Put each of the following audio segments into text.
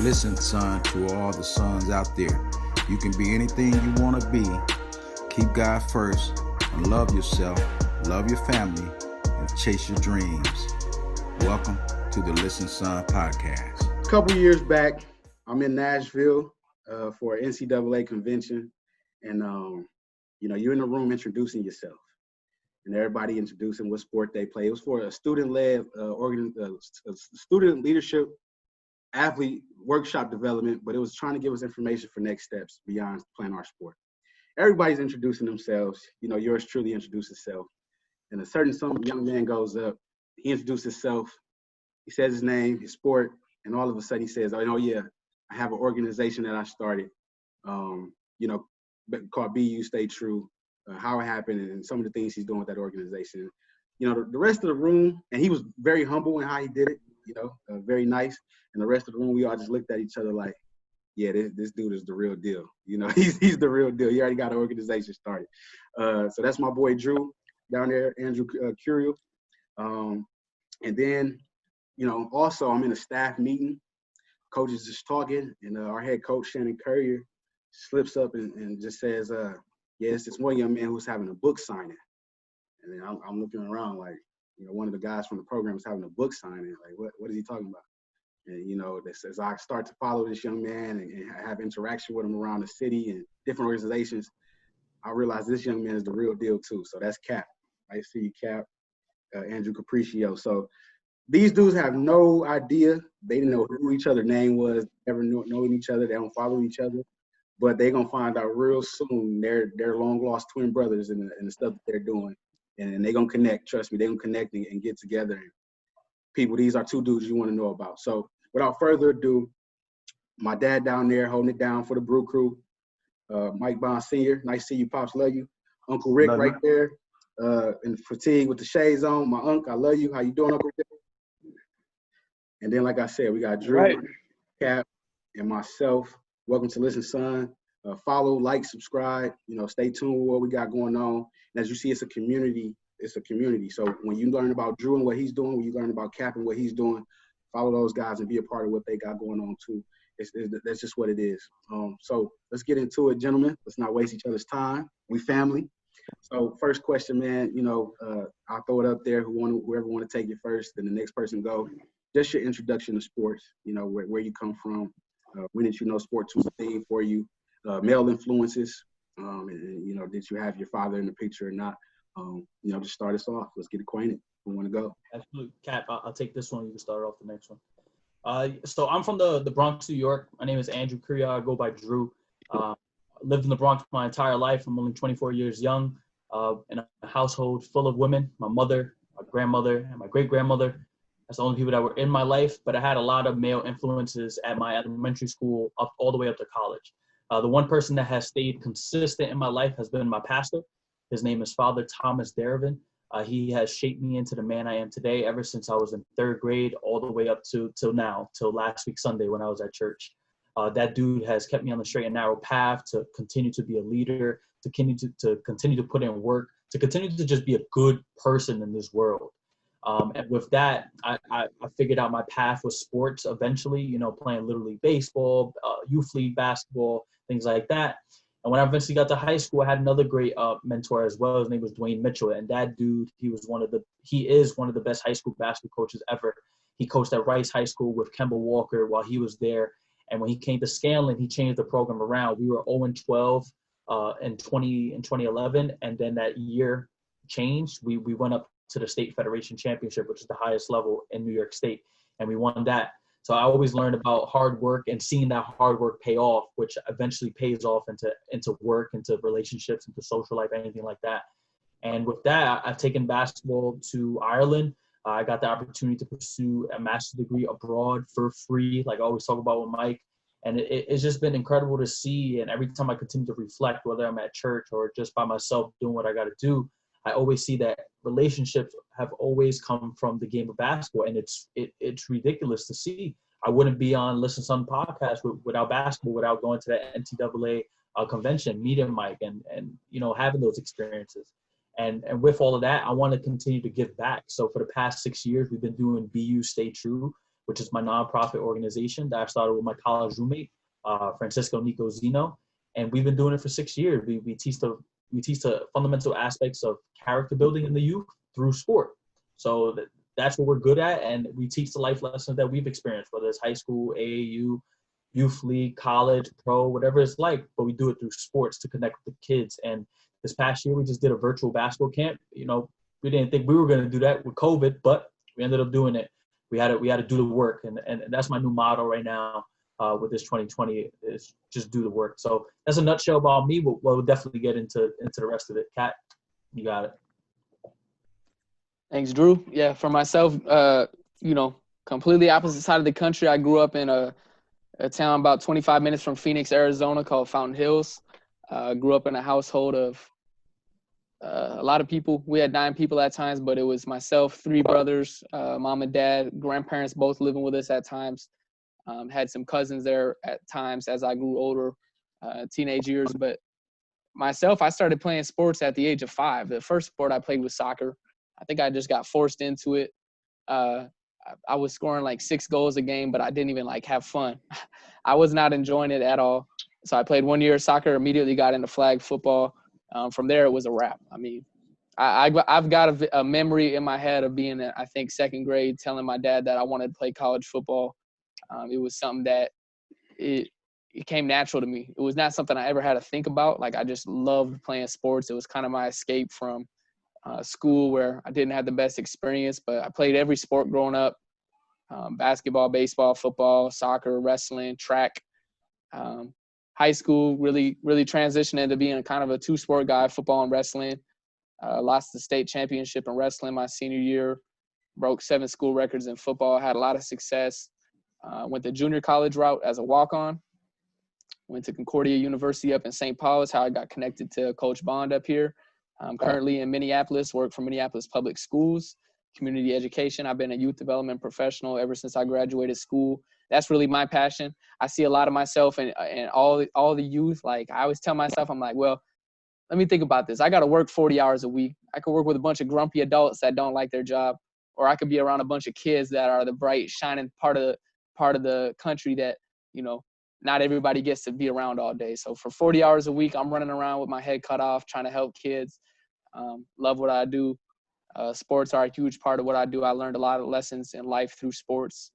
Listen, son, to all the sons out there. You can be anything you want to be. Keep God first and love yourself, love your family, and chase your dreams. Welcome to the Listen, Son podcast. A couple years back, I'm in Nashville for an NCAA convention, and you're in the room introducing yourself, and everybody introducing what sport they play. It was for a student-led student leadership athlete workshop development, but it was trying to give us information for next steps beyond playing our sport. Everybody's introducing themselves. Yours truly introduced himself, and some young man goes up. He introduced himself. He says his name, his sport, and all of a sudden he says, "Oh yeah, I have an organization that I started, called BU Stay True, how it happened, and some of the things he's doing with that organization." The rest of the room, and he was very humble in how he did it, very nice. And the rest of the room, we all just looked at each other like, yeah, this dude is the real deal. He's the real deal. He already got an organization started. So that's my boy Drew down there, Andrew Curiel. And then, also I'm in a staff meeting. Coach is just talking, and our head coach, Shannon Currier, slips up and just says, it's this one young man who's having a book signing. And then I'm looking around like, one of the guys from the program is having a book signing. Like, what is he talking about? And, as I start to follow this young man and have interaction with him around the city and different organizations, I realize this young man is the real deal too. So that's Cap. I see you, Cap, Andrew Cappricio. So these dudes have no idea. They didn't know who each other's name was, never knowing each other. They don't follow each other. But they're going to find out real soon they're long-lost twin brothers in the stuff that they're doing. And they're going to connect. Trust me, they're going to connect and get together. And people, these are two dudes you want to know about. So without further ado, my dad down there holding it down for the Brew Crew, Mike Bond Sr. Nice to see you, Pops. Love you. Uncle Rick right there in fatigue with the shades on. My uncle, I love you. How you doing, Uncle Rick? And then, like I said, we got Drew, Cap, and myself. Welcome to Listen, Son. Follow, like, subscribe. Stay tuned with what we got going on. And as you see, it's a community. So when you learn about Drew and what he's doing, when you learn about Cap and what he's doing, follow those guys and be a part of what they got going on too. That's just what it is. So let's get into it, gentlemen. Let's not waste each other's time. We family. So first question, man. I'll throw it up there. Whoever want to take it first, then the next person go. Just your introduction to sports. Where you come from. When did you know sports was a thing for you? Male influences. And did you have your father in the picture or not? Just start us off. Let's get acquainted. Who want to go? Absolutely. Cap, I'll take this one. You can start off the next one. So I'm from the Bronx, New York. My name is Andrew Curiel. I go by Drew. Lived in the Bronx my entire life. I'm only 24 years young. In a household full of women. My mother, my grandmother, and my great-grandmother. That's the only people that were in my life. But I had a lot of male influences at my elementary school all the way up to college. The one person that has stayed consistent in my life has been my pastor. His name is Father Thomas Dervin. He has shaped me into the man I am today ever since I was in third grade all the way up till last week Sunday when I was at church. That dude has kept me on the straight and narrow path to continue to be a leader, to continue to put in work, to continue to just be a good person in this world. And with that, I figured out my path with sports eventually, playing Little League Baseball, Youth League Basketball, things like that. And when I eventually got to high school, I had another great mentor as well. His name was Dwayne Mitchell. And that dude, he is one of the best high school basketball coaches ever. He coached at Rice High School with Kemba Walker while he was there. And when he came to Scanlon, he changed the program around. We were 0-12 in 2011. And then that year changed. We went up to the State Federation Championship, which is the highest level in New York State. And we won that. So I always learned about hard work and seeing that hard work pay off, which eventually pays off into work, into relationships, into social life, anything like that. And with that, I've taken basketball to Ireland. I got the opportunity to pursue a master's degree abroad for free, like I always talk about with Mike. And it's just been incredible to see. And every time I continue to reflect, whether I'm at church or just by myself doing what I got to do, I always see that relationships have always come from the game of basketball. And it's ridiculous to see. I wouldn't be on Listen Son podcast without basketball, without going to that NCAA convention, meeting Mike and having those experiences. And with all of that, I want to continue to give back. So for the past 6 years, we've been doing BU Stay True, which is my nonprofit organization that I started with my college roommate, Francisco Nico Zeno. And we've been doing it for 6 years. We teach the fundamental aspects of character building in the youth through sport. So that's what we're good at, and we teach the life lessons that we've experienced, whether it's high school, AAU, youth league, college, pro, whatever it's like. But we do it through sports to connect with the kids. And this past year, we just did a virtual basketball camp. You know, we didn't think we were going to do that with COVID, but we ended up doing it. We had to do the work, and that's my new motto right now. With this 2020 is just do the work. So that's a nutshell about me. We'll definitely get into the rest of it. Kat, you got it. Thanks, Drew. Yeah, for myself, completely opposite side of the country. I grew up in a town about 25 minutes from Phoenix, Arizona called Fountain Hills. Grew up in a household of a lot of people. We had 9 people at times, but it was myself, 3 brothers, mom and dad, grandparents both living with us at times. Had some cousins there at times as I grew older, teenage years. But myself, I started playing sports at the age of 5. The first sport I played was soccer. I think I just got forced into it. I was scoring like 6 goals a game, but I didn't even have fun. I was not enjoying it at all. So I played 1 year of soccer, immediately got into flag football. From there, it was a wrap. I mean, I've got a memory in my head of being in, I think, 2nd grade, telling my dad that I wanted to play college football. It was something that it came natural to me. It was not something I ever had to think about. I just loved playing sports. It was kind of my escape from school where I didn't have the best experience, but I played every sport growing up, basketball, baseball, football, soccer, wrestling, track. High school really transitioned into being kind of a 2-sport guy, football and wrestling. Lost the state championship in wrestling my senior year, broke 7 school records in football, had a lot of success. Went the junior college route as a walk-on. Went to Concordia University up in St. Paul. Is how I got connected to Coach Bond up here. I'm currently in Minneapolis, work for Minneapolis Public Schools, community education. I've been a youth development professional ever since I graduated school. That's really my passion. I see a lot of myself in all the youth. I always tell myself, I'm like, well, let me think about this. I got to work 40 hours a week. I could work with a bunch of grumpy adults that don't like their job, or I could be around a bunch of kids that are the bright, shining part of the country that, not everybody gets to be around all day. So for 40 hours a week, I'm running around with my head cut off, trying to help kids. Love what I do. Sports are a huge part of what I do. I learned a lot of lessons in life through sports.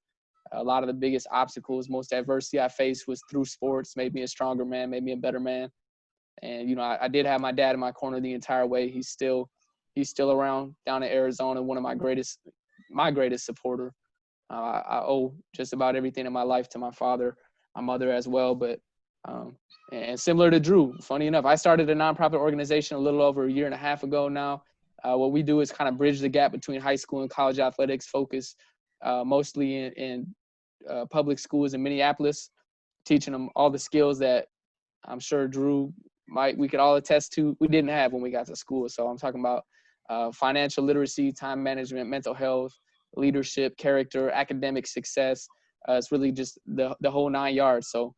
A lot of the biggest obstacles, most adversity I faced was through sports, made me a stronger man, made me a better man. And, I did have my dad in my corner the entire way. He's still around down in Arizona, one of my greatest supporter. I owe just about everything in my life to my father, my mother as well. But and similar to Drew, funny enough, I started a nonprofit organization a little over 1.5 years ago now. What we do is kind of bridge the gap between high school and college athletics, focus mostly in public schools in Minneapolis, teaching them all the skills that I'm sure Drew we could all attest to we didn't have when we got to school. So I'm talking about financial literacy, time management, mental health, leadership, character, academic success. It's really just the whole 9 yards. So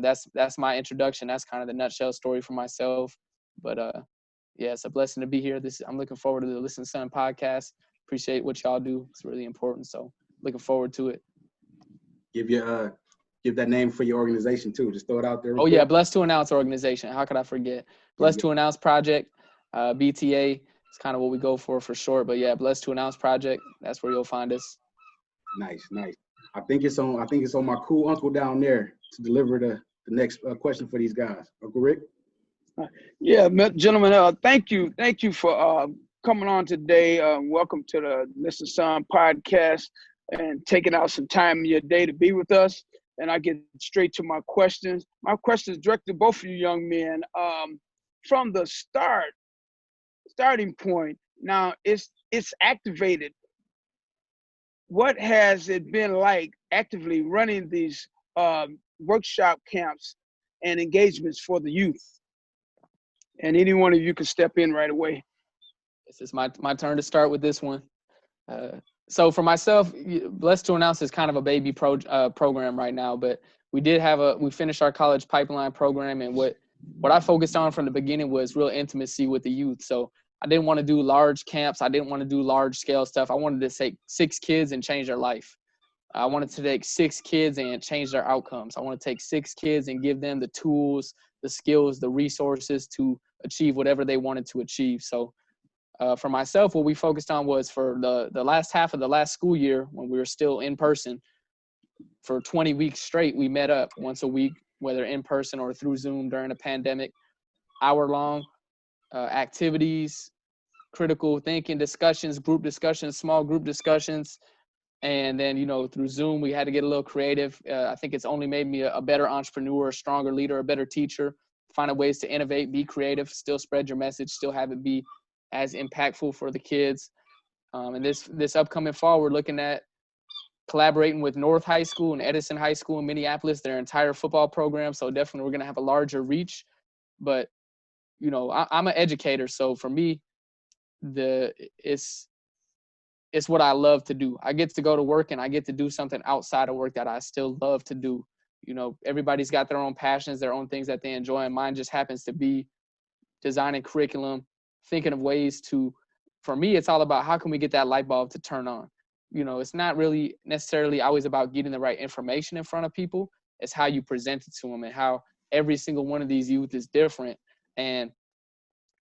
that's my introduction. That's kind of the nutshell story for myself. But yeah, it's a blessing to be here. I'm looking forward to the Listen Son podcast. Appreciate what y'all do. It's really important. So looking forward to it. Give that name for your organization too. Just throw it out there. Oh yeah, Blessed to Announce organization. How could I forget? Blessed to Announce project, BTA. It's kind of what we go for short. But yeah, Blessed to Announce project. That's where you'll find us. Nice. I think it's on my cool uncle down there to deliver the next question for these guys. Uncle Rick. Yeah, gentlemen. Thank you for coming on today. Welcome to the Listen Son podcast and taking out some time in your day to be with us. And I get straight to my questions. My question is directed to both of you young men. From the starting point, now it's activated. What has it been like actively running these workshop camps and engagements for the youth? And any one of you can step in right away. This is my turn to start with this one. So for myself, Blessed to Announce is kind of a baby program right now, but we finished our college pipeline program, and what I focused on from the beginning was real intimacy with the youth. So I didn't want to do large camps. I didn't want to do large scale stuff. I wanted to take 6 kids and change their life. I wanted to take 6 kids and change their outcomes. I want to take 6 kids and give them the tools, the skills, the resources to achieve whatever they wanted to achieve. So for myself, what we focused on was for the last half of the last school year, when we were still in person, for 20 weeks straight, we met up once a week, whether in person or through Zoom during the pandemic, hour-long activities, critical thinking discussions, group discussions, small group discussions. And then, through Zoom, we had to get a little creative. I think it's only made me a better entrepreneur, a stronger leader, a better teacher, finding ways to innovate, be creative, still spread your message, still have it be as impactful for the kids. And this upcoming fall, we're looking at collaborating with North High School and Edison High School in Minneapolis, their entire football program. So definitely we're going to have a larger reach. But, I'm an educator. So for me, it's what I love to do. I get to go to work and I get to do something outside of work that I still love to do. Everybody's got their own passions, their own things that they enjoy. And mine just happens to be designing curriculum, thinking of ways to, for me, it's all about how can we get that light bulb to turn on. It's not really necessarily always about getting the right information in front of people. It's how you present it to them and how every single one of these youth is different, and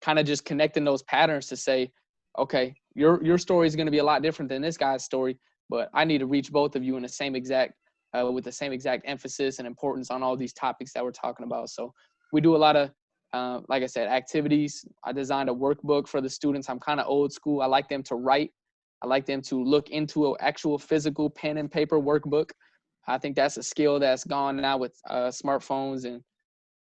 kind of just connecting those patterns to say, okay, your story is going to be a lot different than this guy's story, but I need to reach both of you in the same exact, with the same exact emphasis and importance on all these topics that we're talking about. So we do a lot of, like I said, activities. I designed a workbook for the students. I'm kind of old school. I like them to write. I like them to look into an actual physical pen and paper workbook. I think that's a skill that's gone now with smartphones and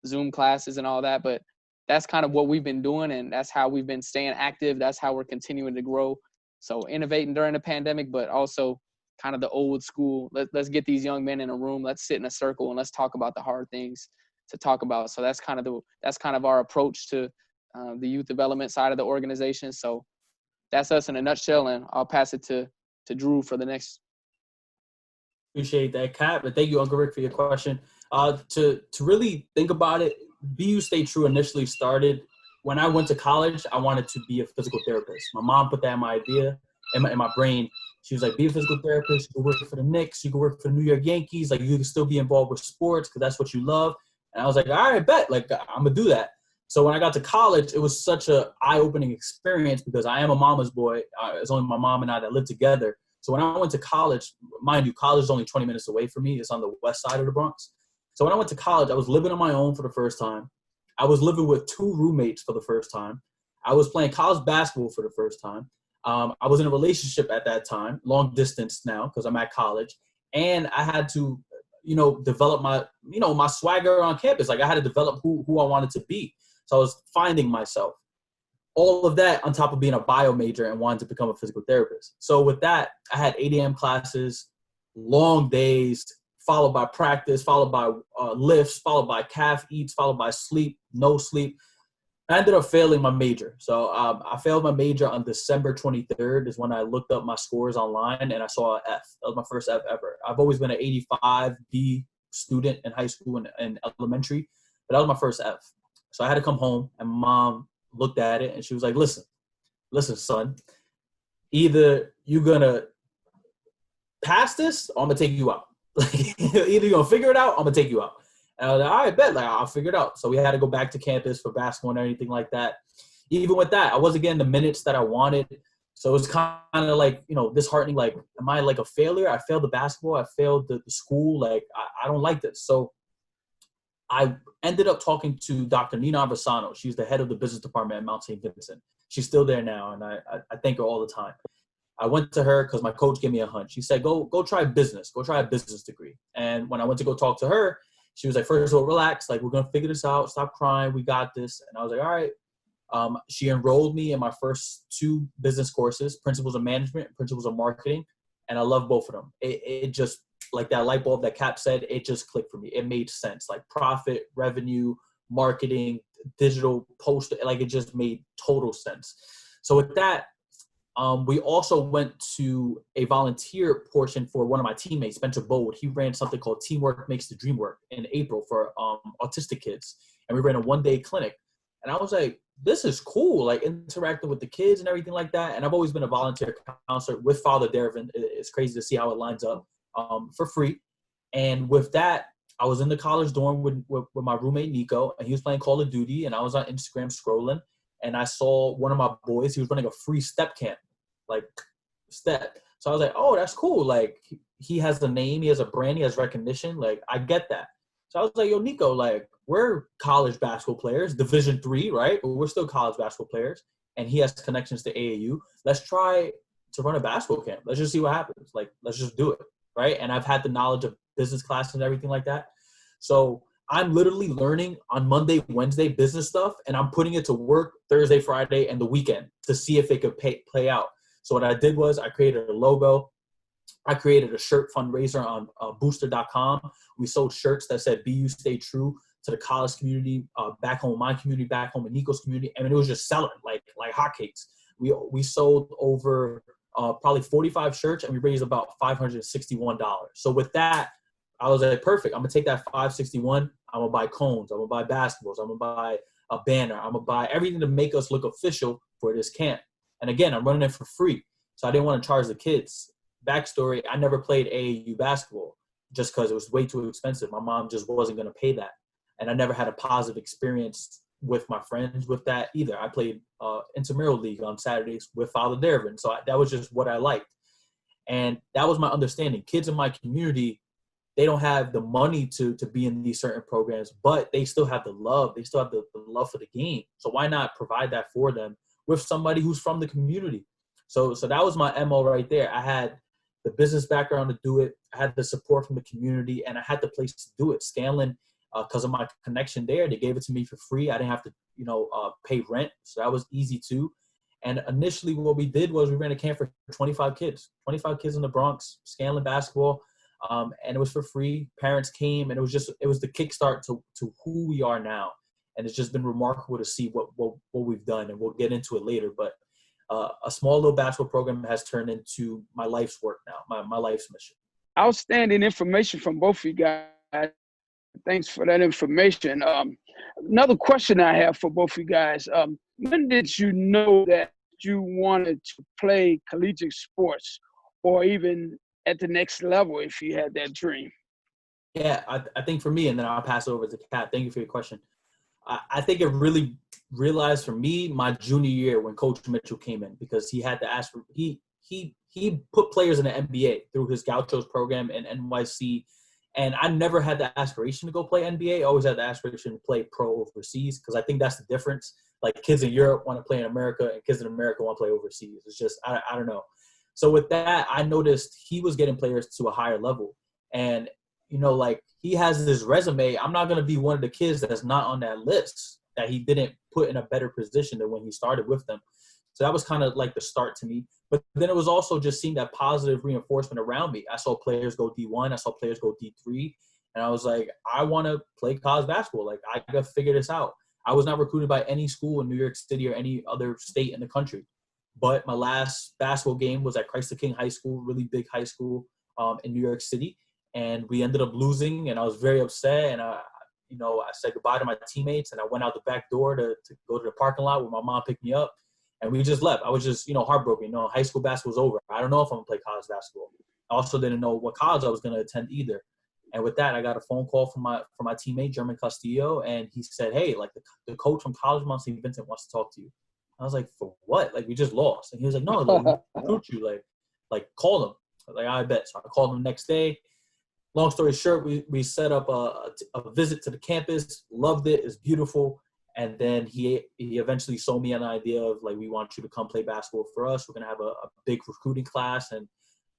Zoom classes and all that, but that's kind of what we've been doing, and that's how we've been staying active. That's how we're continuing to grow. So innovating during the pandemic, but also kind of the old school. Let's get these young men in a room. Let's sit in a circle and let's talk about the hard things to talk about. So that's kind of our approach to the youth development side of the organization. So that's us in a nutshell, and I'll pass it to Drew for the next. Appreciate that, Cap. And thank you, Uncle Rick, for your question. To really think about it, BU Stay True initially started when I went to college. I wanted to be a physical therapist. My mom put that in my idea, in my brain. She was like, be a physical therapist. You can work for the Knicks. You can work for the New York Yankees. Like, you can still be involved with sports because that's what you love. And I was like, all right, bet. Like, I'm going to do that. So when I got to college, it was such an eye-opening experience because I am a mama's boy. It's only my mom and I that live together. So when I went to college, mind you, college is only 20 minutes away from me. It's on the west side of the Bronx. So when I went to college, I was living on my own for the first time. I was living with 2 roommates for the first time. I was playing college basketball for the first time. I was in a relationship at that time, long distance now because I'm at college. And I had to, develop my swagger on campus. Like, I had to develop who I wanted to be. So I was finding myself. All of that on top of being a bio major and wanting to become a physical therapist. So with that, I had 8 a.m. classes, long days, followed by practice, followed by lifts, followed by calf eats, followed by sleep, no sleep. I ended up failing my major. So I failed my major on December 23rd is when I looked up my scores online and I saw an F. That was my first F ever. I've always been an 85 B student in high school and elementary, but that was my first F. So I had to come home, and Mom looked at it and she was like, listen, son, either you're going to pass this or I'm going to take you out. Either you're going to figure it out or I'm going to take you out. And I was like, all right, bet. Like, I'll figure it out. So we had to go back to campus for basketball and anything like that. Even with that, I wasn't getting the minutes that I wanted. So it was kind of like, disheartening. Like, am I like a failure? I failed the basketball. I failed the school. Like, I don't like this. So I ended up talking to Dr. Nina Aversano. She's the head of the business department at Mount St. Vincent. She's still there now, and I thank her all the time. I went to her because my coach gave me a hunch. She said, go try business. Go try a business degree. And when I went to go talk to her, she was like, first of all, relax. Like, we're going to figure this out. Stop crying. We got this. And I was like, all right. She enrolled me in my first 2 business courses, Principles of Management and Principles of Marketing. And I love both of them. It just, like that light bulb that Cap said, it just clicked for me. It made sense. Like, profit, revenue, marketing, digital post, like, it just made total sense. So with that, we also went to a volunteer portion for one of my teammates, Spencer Bold. He ran something called Teamwork Makes the Dream Work in April for autistic kids. And we ran a 1-day clinic. And I was like, this is cool, like interacting with the kids and everything like that. And I've always been a volunteer counselor with Father Dervin. It's crazy to see how it lines up. for free. And with that, I was in the college dorm with my roommate Nico, and he was playing Call of Duty, and I was on Instagram scrolling, and I saw one of my boys. He was running a free step camp, like step. So I was like, oh, that's cool. Like he has a name, he has a brand, he has recognition. Like I get that. So I was like, yo, Nico, like we're college basketball players, Division III, right? But we're still college basketball players, and he has connections to AAU. Let's try to run a basketball camp. Let's just see what happens. Like let's just do it, right? And I've had the knowledge of business classes and everything like that. So I'm literally learning on Monday, Wednesday business stuff, and I'm putting it to work Thursday, Friday, and the weekend to see if it could play out. So what I did was I created a logo. I created a shirt fundraiser on booster.com. We sold shirts that said, "Be you, stay true" to the college community, back home, my community, back home in Nico's community. I mean, it was just selling like hotcakes. We sold over probably 45 shirts, and we raised about $561. So with that, I was like, perfect. I'm going to take that $561. I'm going to buy cones. I'm going to buy basketballs. I'm going to buy a banner. I'm going to buy everything to make us look official for this camp. And again, I'm running it for free. So I didn't want to charge the kids. Backstory, I never played AAU basketball just because it was way too expensive. My mom just wasn't going to pay that. And I never had a positive experience with my friends with that either. I played intramural league on Saturdays with Father Dervin. So that was just what I liked. And that was my understanding. Kids in my community, they don't have the money to be in these certain programs, but they still have the love. They still have the love for the game. So why not provide that for them with somebody who's from the community? So that was my MO right there. I had the business background to do it. I had the support from the community, and I had the place to do it. Scanlon, because of my connection there, they gave it to me for free. I didn't have to, pay rent. So that was easy too. And initially what we did was we ran a camp for 25 kids in the Bronx, Scanlon basketball. And it was for free. Parents came, and it was the kickstart to who we are now. And it's just been remarkable to see what we've done, and we'll get into it later. But a small little basketball program has turned into my life's work now, my life's mission. Outstanding information from both of you guys. Thanks for that information. Another question I have for both of you guys. When did you know that you wanted to play collegiate sports, or even at the next level if you had that dream? Yeah, I think for me, and then I'll pass it over to Kat. Thank you for your question. I think it really realized for me my junior year when Coach Mitchell came in, because he had to ask for he put players in the NBA through his Gauchos program in NYC, and I never had the aspiration to go play NBA. I always had the aspiration to play pro overseas, because I think that's the difference. Like kids in Europe want to play in America, and kids in America want to play overseas. It's just I don't know. So with that, I noticed he was getting players to a higher level, and like he has this resume. I'm not going to be one of the kids that's not on that list that he didn't put in a better position than when he started with them. So that was kind of like the start to me. But then it was also just seeing that positive reinforcement around me. I saw players go D1. I saw players go D3. And I was like, I want to play college basketball. Like, I got to figure this out. I was not recruited by any school in New York City or any other state in the country. But my last basketball game was at Christ the King High School, really big high school in New York City. And we ended up losing, and I was very upset. And I said goodbye to my teammates, and I went out the back door to go to the parking lot where my mom picked me up, and we just left. I was just, heartbroken. High school basketball was over. I don't know if I'm gonna play college basketball. I also didn't know what college I was gonna attend either. And with that, I got a phone call from my teammate, German Castillo, and he said, hey, like the coach from College Mount St. Vincent wants to talk to you. I was like, for what? Like, we just lost. And he was like, no, like, we recruit you. Like call him. I was like, I bet. So I called him the next day. Long story short, we set up a visit to the campus. Loved it. It's beautiful. And then he eventually sold me an idea of, like, we want you to come play basketball for us. We're going to have a big recruiting class. And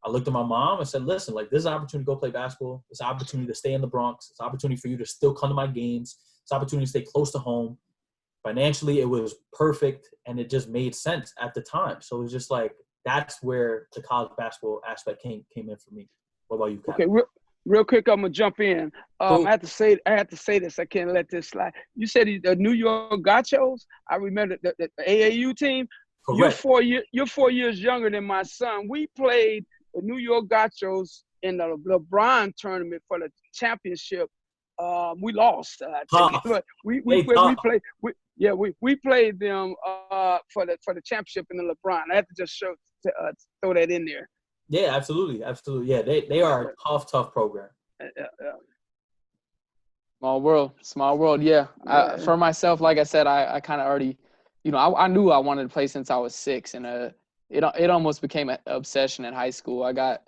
I looked at my mom and said, listen, like, this is an opportunity to go play basketball. It's an opportunity to stay in the Bronx. It's an opportunity for you to still come to my games. It's an opportunity to stay close to home. Financially, it was perfect, and it just made sense at the time. So it was just like, that's where the college basketball aspect came in for me. What about you, Kat? Okay, real quick, I'm gonna jump in. Cool. I have to say this. I can't let this slide. You said the New York Gauchos. I remember the AAU team. Correct. You're 4 years younger than my son. We played the New York Gauchos in the LeBron tournament for the championship. We lost, but we played them for the championship in the LeBron. I have to just throw that in there. Yeah, absolutely, absolutely. Yeah, they are a tough program. Yeah, Small world. Yeah. yeah. For myself, like I said, I kind of already, I knew I wanted to play since I was 6, and it almost became an obsession in high school. I got,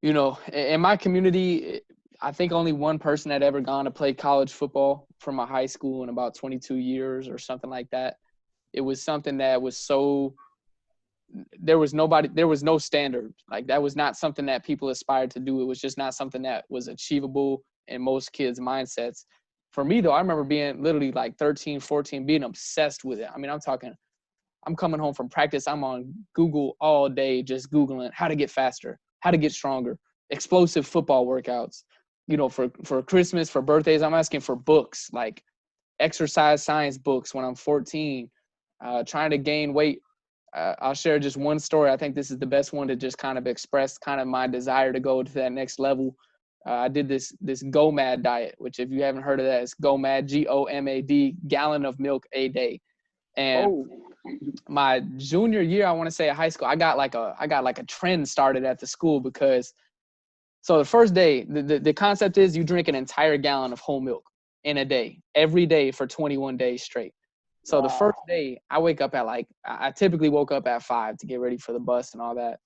in my community, I think only one person had ever gone to play college football from my high school in about 22 years or something like that. It was something that was so, there was no standard. Like, that was not something that people aspired to do. It was just not something that was achievable in most kids' mindsets. For me, though, I remember being literally like 13, 14, being obsessed with it. I mean, I'm coming home from practice. I'm on Google all day, just Googling how to get faster, how to get stronger, explosive football workouts. For Christmas, for birthdays, I'm asking for books, like exercise science books when I'm 14, trying to gain weight. I'll share just one story. I think this is the best one to just kind of express kind of my desire to go to that next level. I did this GOMAD diet, which, if you haven't heard of that, it's GOMAD, GOMAD, gallon of milk a day. And Oh, my junior year, I want to say, at high school, I got like a trend started at the school, because so the first day, the concept is you drink an entire gallon of whole milk in a day, every day for 21 days straight. So the wow. first day, I wake up at I typically woke up at 5 to get ready for the bus and all that.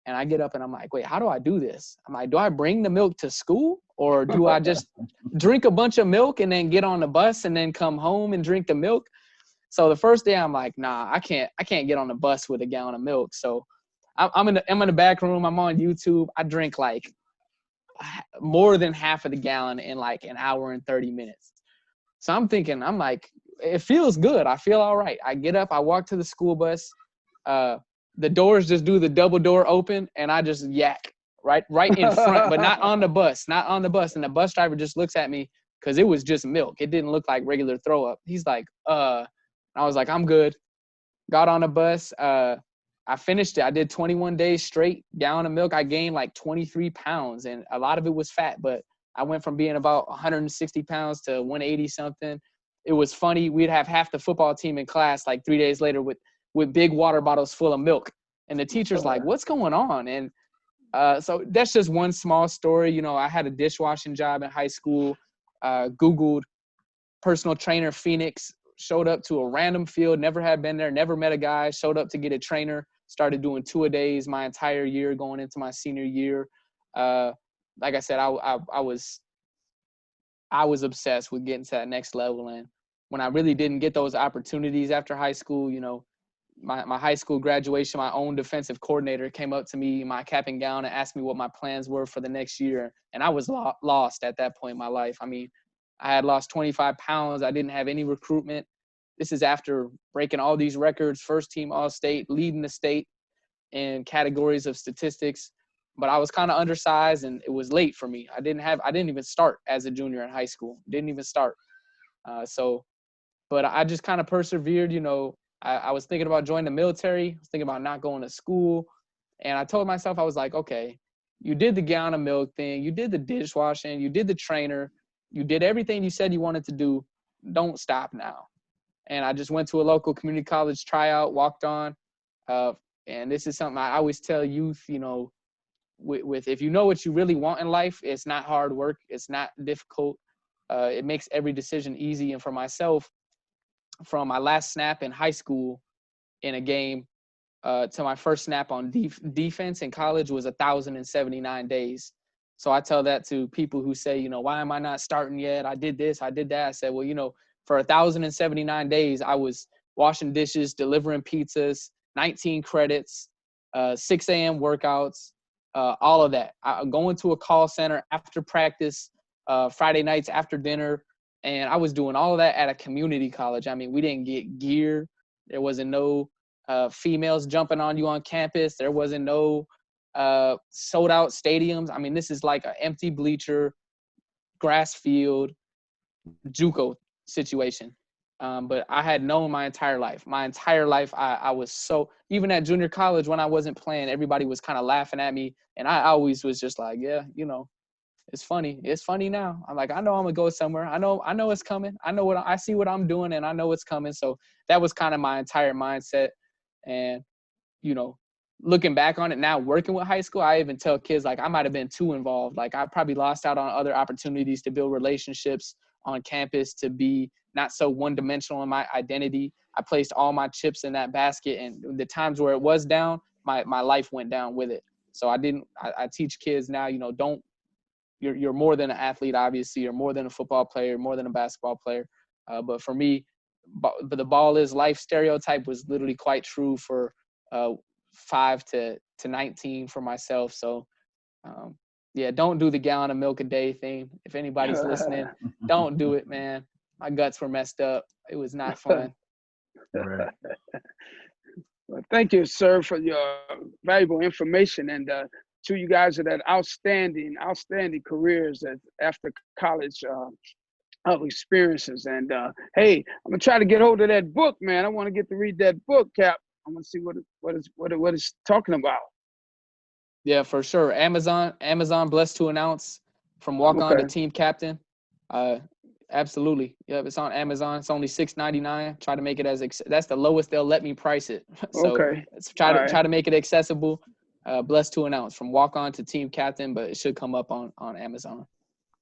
And I get up and I'm like, wait, how do I do this? I'm like, do I bring the milk to school, or do I just drink a bunch of milk and then get on the bus and then come home and drink the milk? So the first day I'm like, nah, I can't get on the bus with a gallon of milk. So I'm in the back room. I'm on YouTube. I drink like more than half of the gallon in like an hour and 30 minutes. So I'm like, it feels good. I feel all right. I get up, I walk to the school bus. The doors just do the double door open, and I just yak right in front, but not on the bus, And the bus driver just looks at me, because it was just milk. It didn't look like regular throw up. He's like, I was like, I'm good. Got on the bus. I finished it. I did 21 days straight, gallon of milk. I gained like 23 pounds, and a lot of it was fat, but I went from being about 160 pounds to 180 something. It was funny. We'd have half the football team in class like 3 days later with big water bottles full of milk. And the teacher's like, what's going on? And so that's just one small story. I had a dishwashing job in high school, Googled personal trainer Phoenix, showed up to a random field, never had been there, never met a guy, showed up to get a trainer, started doing 2-a-days my entire year going into my senior year. Like I said, I was obsessed with getting to that next level. And when I really didn't get those opportunities after high school, my high school graduation, my own defensive coordinator came up to me, my cap and gown, and asked me what my plans were for the next year. And I was lost at that point in my life. I mean, I had lost 25 pounds. I didn't have any recruitment. This is after breaking all these records, first team All-State, leading the state in categories of statistics. But I was kind of undersized, and it was late for me. I didn't even start as a junior in high school. Didn't even start. But I just kind of persevered. I was thinking about joining the military. I was thinking about not going to school. And I told myself, I was like, okay, you did the gallon of milk thing. You did the dishwashing. You did the trainer. You did everything you said you wanted to do. Don't stop now. And I just went to a local community college tryout, walked on. And this is something I always tell youth, with if you know what you really want in life, it's not hard work. It's not difficult. It makes every decision easy. And for myself, from my last snap in high school in a game to my first snap on defense in college was 1,079 days. So I tell that to people who say, why am I not starting yet? I did this, I did that. I said, well, for 1,079 days, I was washing dishes, delivering pizzas, 19 credits, 6 a.m. workouts, all of that. Going to a call center after practice, Friday nights after dinner. And I was doing all of that at a community college. I mean, we didn't get gear. There wasn't no females jumping on you on campus. There wasn't no sold out stadiums. I mean, this is like an empty bleacher, grass field, JUCO situation. But I had known my entire life. I was so, even at junior college when I wasn't playing, everybody was kind of laughing at me. And I always was just like, yeah, it's funny. It's funny now. I'm like, I know I'm gonna go somewhere. I know it's coming. I see what I'm doing, and I know it's coming. So that was kind of my entire mindset. And looking back on it now, working with high school, I even tell kids, like, I might have been too involved. Like, I probably lost out on other opportunities to build relationships on campus, to be not so one-dimensional in my identity. I placed all my chips in that basket, and the times where it was down, my life went down with it. So I teach kids now, you're more than an athlete, obviously. You're more than a football player, more than a basketball player. But for me, but the ball is life stereotype was literally quite true for 5 to 19 for myself. So, yeah, don't do the gallon of milk a day thing. If anybody's listening, don't do it, man. My guts were messed up. It was not fun. Right. Well, thank you, sir, for your valuable information, and to you guys that had outstanding careers after college of experiences. And hey, I'm gonna try to get hold of that book, man. I want to get to read that book, Cap. I want to see what it's talking about. Yeah, for sure. Amazon, blessed to announce, from walk on to team captain. Absolutely. Yep, it's on Amazon. It's only $6.99. Try to make it that's the lowest they'll let me price it. So try to make it accessible. Blessed to announce, from walk on to team captain, but it should come up on Amazon.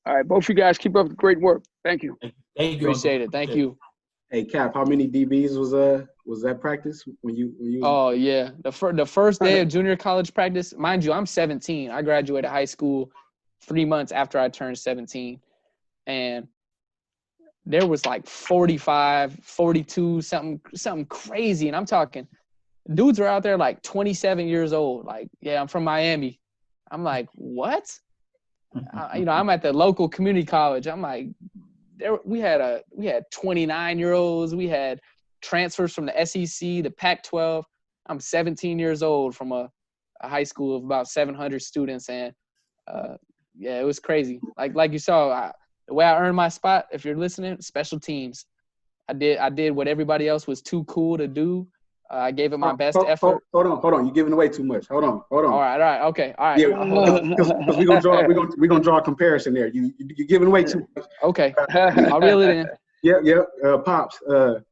All right, both of you guys keep up the great work. Thank you. Thank you. Appreciate it. Thank you. Hey, Cap, how many DBs was that practice when you? Oh yeah, the first day of junior college practice. Mind you, I'm 17. I graduated high school 3 months after I turned 17, and there was like 45, 42, something crazy, and I'm talking dudes are out there like 27 years old. Like, yeah, I'm from Miami. I'm like, what? I'm at the local community college. I'm like, we had 29-year-olds. We had transfers from the SEC, the Pac-12. I'm 17 years old from a high school of about 700 students, and yeah, it was crazy. Like you saw, the way I earned my spot, if you're listening, special teams. I did what everybody else was too cool to do. I gave it my best effort. Hold on. You're giving away too much. Hold on. All right. Okay. All right. Yeah, because we're gonna draw a comparison there. You're giving away too much. Okay. I'll reel it in. Yeah. Pops. Go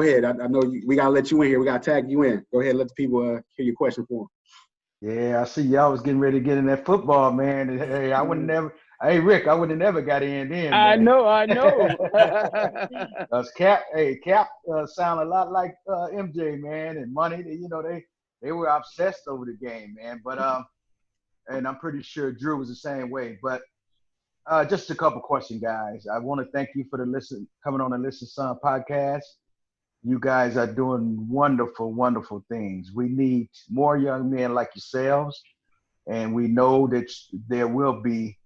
ahead. I know we gotta let you in here. We gotta tag you in. Go ahead. Let the people hear your question for them. Yeah, I see y'all was getting ready to get in that football, man. And, hey, I would never. Hey, Rick, I would have never got in then. Man. I know. Cap sound a lot like MJ, man, and Money. They were obsessed over the game, man. But and I'm pretty sure Drew was the same way. But just a couple questions, guys. I want to thank you for coming on the Listen Son podcast. You guys are doing wonderful, wonderful things. We need more young men like yourselves, and we know that there will be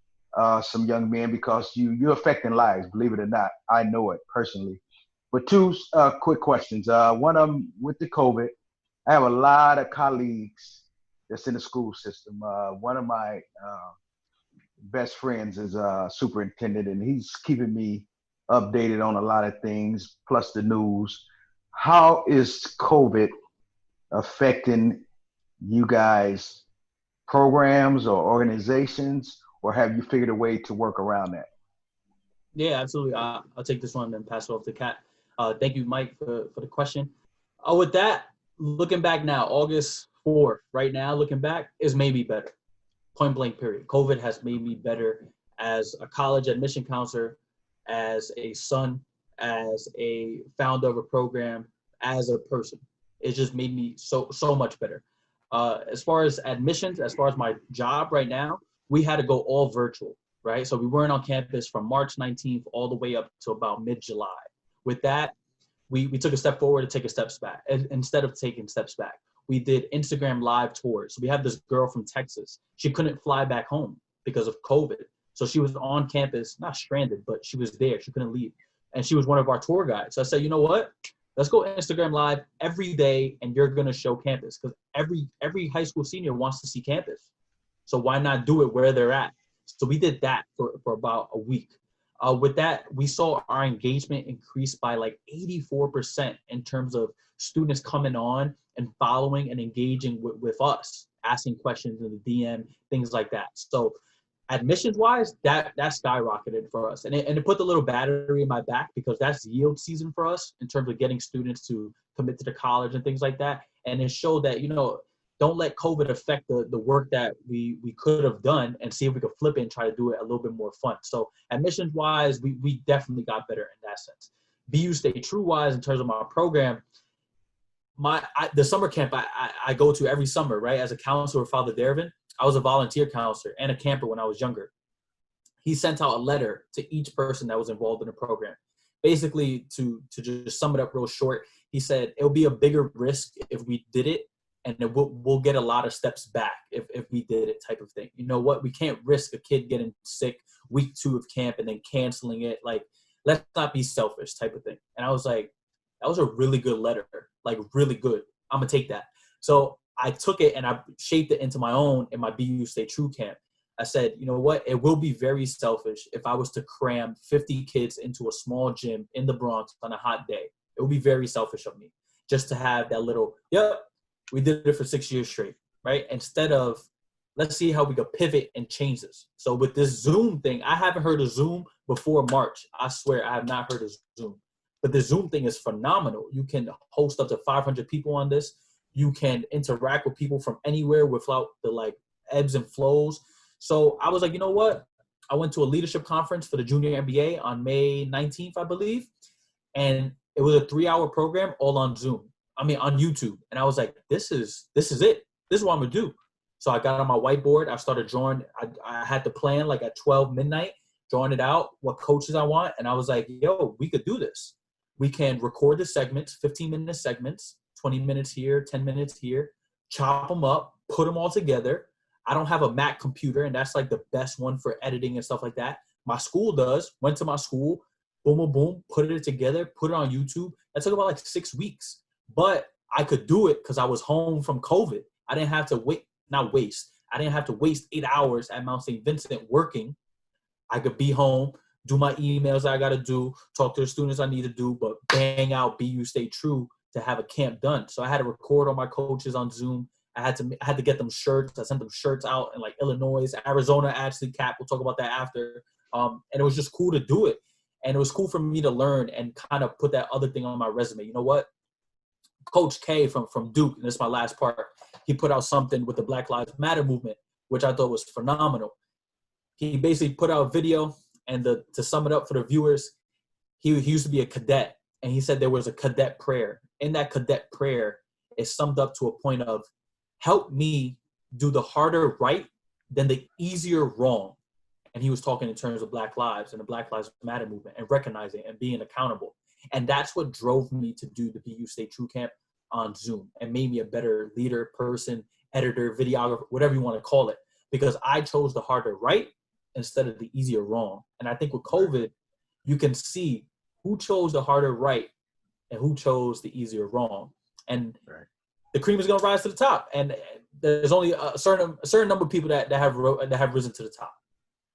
some young men, because you're affecting lives, believe it or not. I know it personally. But two quick questions. One of them with the COVID. I have a lot of colleagues that's in the school system. One of my best friends is a superintendent, and he's keeping me updated on a lot of things, plus the news. How is COVID affecting you guys' programs or organizations? Or have you figured a way to work around that? Yeah, absolutely. I'll take this one and then pass it off to Kat. Thank you, Mike, for the question. With that, looking back now, August 4th, right now, looking back, is made me better. Point blank, period. COVID has made me better as a college admission counselor, as a son, as a founder of a program, as a person. It just made me so much better. As far as admissions, as far as my job right now, we had to go all virtual, right? So we weren't on campus from March 19th all the way up to about mid-July. With that, we took a step forward to take a step back. And instead of taking steps back, we did Instagram live tours. So we had this girl from Texas. She couldn't fly back home because of COVID. So she was on campus, not stranded, but she was there. She couldn't leave. And she was one of our tour guides. So I said, you know what? Let's go Instagram live every day, and you're going to show campus, because every high school senior wants to see campus. So why not do it where they're at? So we did that for about a week. With that, we saw our engagement increase by like 84% in terms of students coming on and following and engaging with us, asking questions in the DM, things like that. So admissions-wise, that skyrocketed for us. And it put the little battery in my back, because that's yield season for us in terms of getting students to commit to the college and things like that. And it showed that, don't let COVID affect the work that we could have done, and see if we could flip it and try to do it a little bit more fun. So admissions wise, we definitely got better in that sense. BU Stay True wise, in terms of my program, the summer camp I go to every summer, right? As a counselor with Father Dervin, I was a volunteer counselor and a camper when I was younger. He sent out a letter to each person that was involved in the program. Basically, to just sum it up real short, he said it'll be a bigger risk if we did it, and we'll get a lot of steps back if we did it, type of thing. You know what? We can't risk a kid getting sick week 2 of camp and then canceling it. Like, let's not be selfish, type of thing. And I was like, that was a really good letter, like really good. I'm gonna take that. So I took it and I shaped it into my own in my BU Stay True camp. I said, you know what? It will be very selfish if I was to cram 50 kids into a small gym in the Bronx on a hot day. It would be very selfish of me just to have that little, yep, we did it for 6 years straight, right? Instead of, let's see how we could pivot and change this. So with this Zoom thing, I haven't heard of Zoom before March. I swear I have not heard of Zoom. But the Zoom thing is phenomenal. You can host up to 500 people on this. You can interact with people from anywhere without the like ebbs and flows. So I was like, you know what? I went to a leadership conference for the junior MBA on May 19th, I believe. And it was a 3-hour program all on Zoom. I mean, on YouTube. And I was like, this is it. This is what I'm going to do. So I got on my whiteboard. I started drawing. I had the plan like at 12 midnight, drawing it out, what coaches I want. And I was like, yo, we could do this. We can record the segments, 15-minute segments, 20 minutes here, 10 minutes here, chop them up, put them all together. I don't have a Mac computer, and that's like the best one for editing and stuff like that. My school does. Went to my school, boom, boom, boom, put it together, put it on YouTube. That took about like 6 weeks. But I could do it because I was home from COVID. I didn't have to I didn't have to waste 8 hours at Mount St. Vincent working. I could be home, do my emails I got to do, talk to the students I need to do, but bang out BU Stay True to have a camp done. So I had to record all my coaches on Zoom. I had to get them shirts. I sent them shirts out in like Illinois, Arizona, actually. Cap, we'll talk about that after. And it was just cool to do it. And it was cool for me to learn and kind of put that other thing on my resume. You know what? Coach K from Duke, and this is my last part, he put out something with the Black Lives Matter movement, which I thought was phenomenal. He basically put out a video, and to sum it up for the viewers, he used to be a cadet, and he said there was a cadet prayer. In that cadet prayer, it summed up to a point of, help me do the harder right than the easier wrong. And he was talking in terms of Black lives and the Black Lives Matter movement and recognizing and being accountable. And that's what drove me to do the BU Stay True Camp on Zoom and made me a better leader, person, editor, videographer, whatever you want to call it, because I chose the harder right instead of the easier wrong. And I think with COVID, you can see who chose the harder right and who chose the easier wrong. And the cream is going to rise to the top. And there's only a certain number of people that have risen to the top.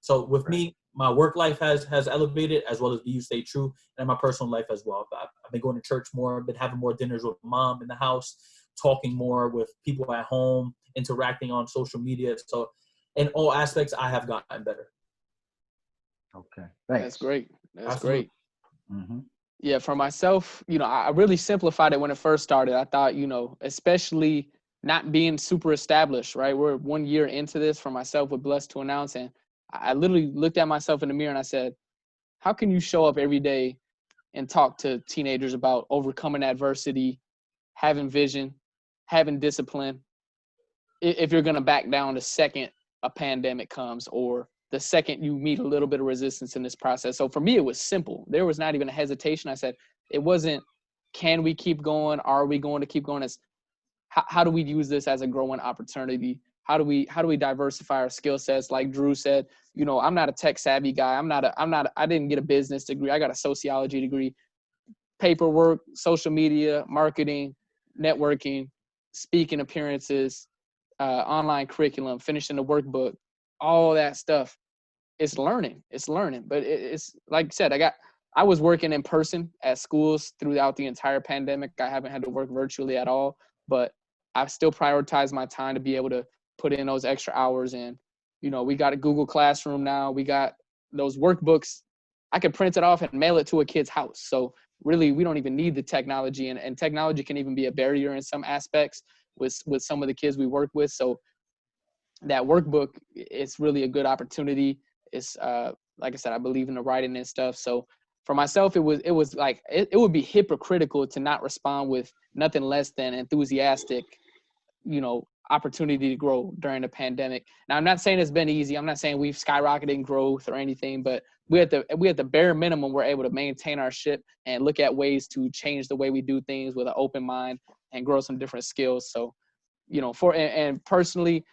So with me, my work life has elevated, as well as BU Stay True, and my personal life as well. I've been going to church more, been having more dinners with mom in the house, talking more with people at home, interacting on social media. So in all aspects, I have gotten better. Okay, thanks. That's great. That's Absolutely. great. Mm-hmm. Yeah, for myself, I really simplified it when it first started. I thought, especially not being super established, right? We're 1 year into this for myself with Blessed to Announce. And I literally looked at myself in the mirror and I said, how can you show up every day and talk to teenagers about overcoming adversity, having vision, having discipline, if you're going to back down the second a pandemic comes or the second you meet a little bit of resistance in this process? So for me, it was simple. There was not even a hesitation. I said, it wasn't, can we keep going? Are we going to keep going? It's how do we use this as a growing opportunity? How do we diversify our skill sets? Like Drew said, I'm not a tech savvy guy. I didn't get a business degree. I got a sociology degree. Paperwork, social media, marketing, networking, speaking appearances, online curriculum, finishing the workbook, all that stuff. It's learning. But it's like I said, I was working in person at schools throughout the entire pandemic. I haven't had to work virtually at all, but I still prioritize my time to be able to put in those extra hours. And, we got a Google Classroom now. We got those workbooks. I could print it off and mail it to a kid's house. So really, we don't even need the technology. And technology can even be a barrier in some aspects. with some of the kids we work with. So that workbook, it's really a good opportunity. It's like I said, I believe in the writing and stuff. So for myself, it was like it would be hypocritical to not respond with nothing less than enthusiastic, opportunity to grow during the pandemic. Now, I'm not saying it's been easy. I'm not saying we've skyrocketed in growth or anything, but we at the bare minimum, we're able to maintain our ship and look at ways to change the way we do things with an open mind and grow some different skills. So, and personally,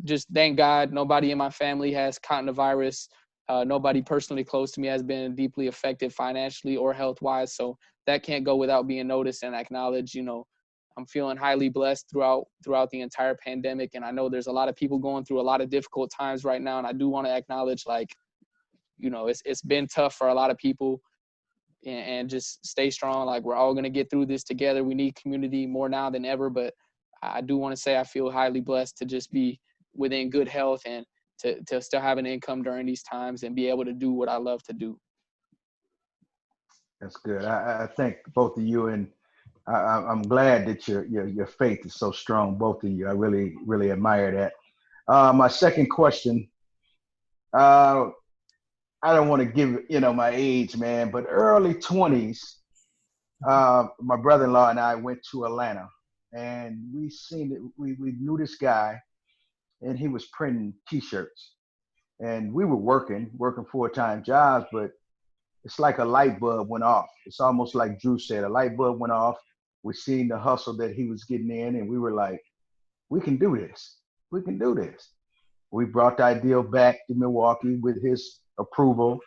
just thank God nobody in my family has caught the virus. Nobody personally close to me has been deeply affected financially or health-wise. So that can't go without being noticed and acknowledged. I'm feeling highly blessed throughout the entire pandemic. And I know there's a lot of people going through a lot of difficult times right now. And I do want to acknowledge, it's been tough for a lot of people, and just stay strong. Like, we're all going to get through this together. We need community more now than ever. But I do want to say I feel highly blessed to just be within good health and to still have an income during these times and be able to do what I love to do. That's good. I thank both of you, and I'm glad that your faith is so strong, both of you. I really, really admire that. My second question, I don't want to give my age, man, but early 20s. My brother-in-law and I went to Atlanta, and we knew this guy, and he was printing T-shirts, and we were working full-time jobs, but it's like a light bulb went off. It's almost like Drew said, a light bulb went off. We seen the hustle that he was getting in, and we were like, we can do this. We can do this. We brought the idea back to Milwaukee with his approval.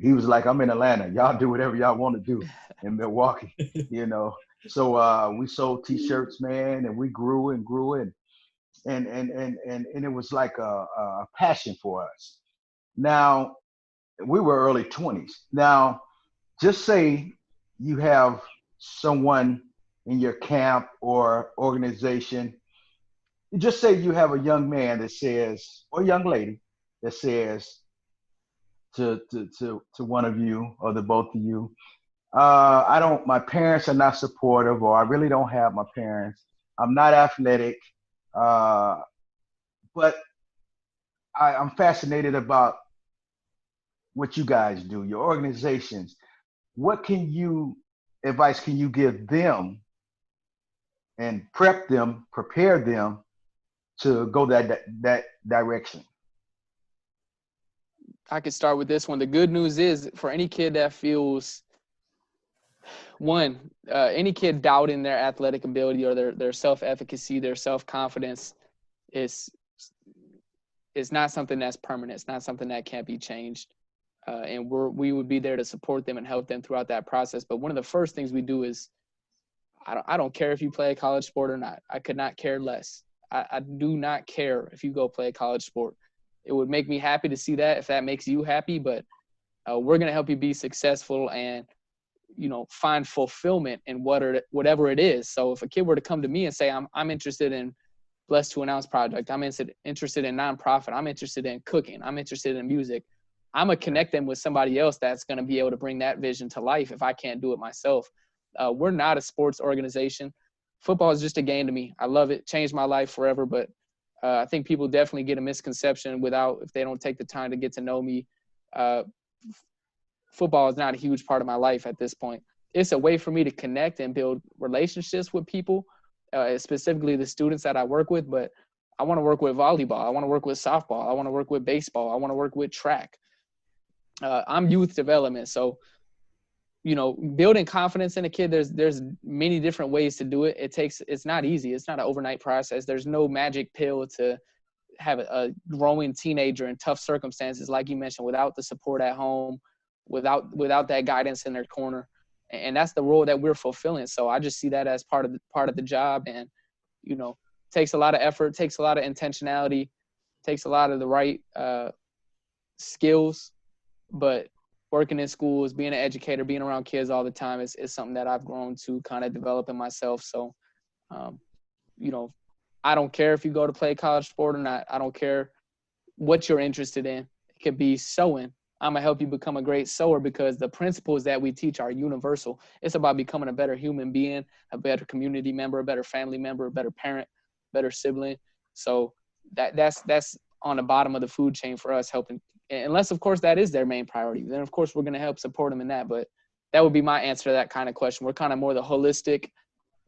He was like, I'm in Atlanta. Y'all do whatever y'all want to do in Milwaukee, So we sold T-shirts, man, and we grew and grew, and it was like a passion for us. Now, we were early 20s. Now, just say you have someone in your camp or organization. Just say you have a young man that says, or a young lady that says to one of you or the both of you, my parents are not supportive, or I really don't have my parents. I'm not athletic, but I'm fascinated about what you guys do, your organizations. What advice can you give them and prepare them to go that direction? I could start with this one. The good news is, for any kid that feels any kid doubting their athletic ability or their self-efficacy, their self-confidence, is not something that's permanent. It's not something that can't be changed. And we would be there to support them and help them throughout that process. But one of the first things we do is, I don't care if you play a college sport or not. I could not care less. I do not care if you go play a college sport. It would make me happy to see that, if that makes you happy, but we're going to help you be successful and, find fulfillment in whatever it is. So if a kid were to come to me and say, I'm interested in Blessed to Announce Project, I'm interested in nonprofit, I'm interested in cooking, I'm interested in music, I'm going to connect them with somebody else that's going to be able to bring that vision to life if I can't do it myself. We're not a sports organization. Football is just a game to me. I love it. Changed my life forever. But I think people definitely get a misconception if they don't take the time to get to know me. Football is not a huge part of my life at this point. It's a way for me to connect and build relationships with people, specifically the students that I work with. But I want to work with volleyball. I want to work with softball. I want to work with baseball. I want to work with track. I'm youth development. So, building confidence in a kid, there's many different ways to do it. It's not easy. It's not an overnight process. There's no magic pill to have a growing teenager in tough circumstances, like you mentioned, without the support at home, without that guidance in their corner. And that's the role that we're fulfilling. So I just see that as part of the job. And, takes a lot of effort, takes a lot of intentionality, takes a lot of the right skills. But working in schools, being an educator, being around kids all the time is something that I've grown to kind of develop in myself. So, I don't care if you go to play college sport or not. I don't care what you're interested in. It could be sewing. I'm gonna help you become a great sower, because the principles that we teach are universal. It's about becoming a better human being, a better community member, a better family member, a better parent, better sibling. So that's on the bottom of the food chain for us, helping, unless of course that is their main priority. Then of course we're gonna help support them in that. But that would be my answer to that kind of question. We're kind of more the holistic.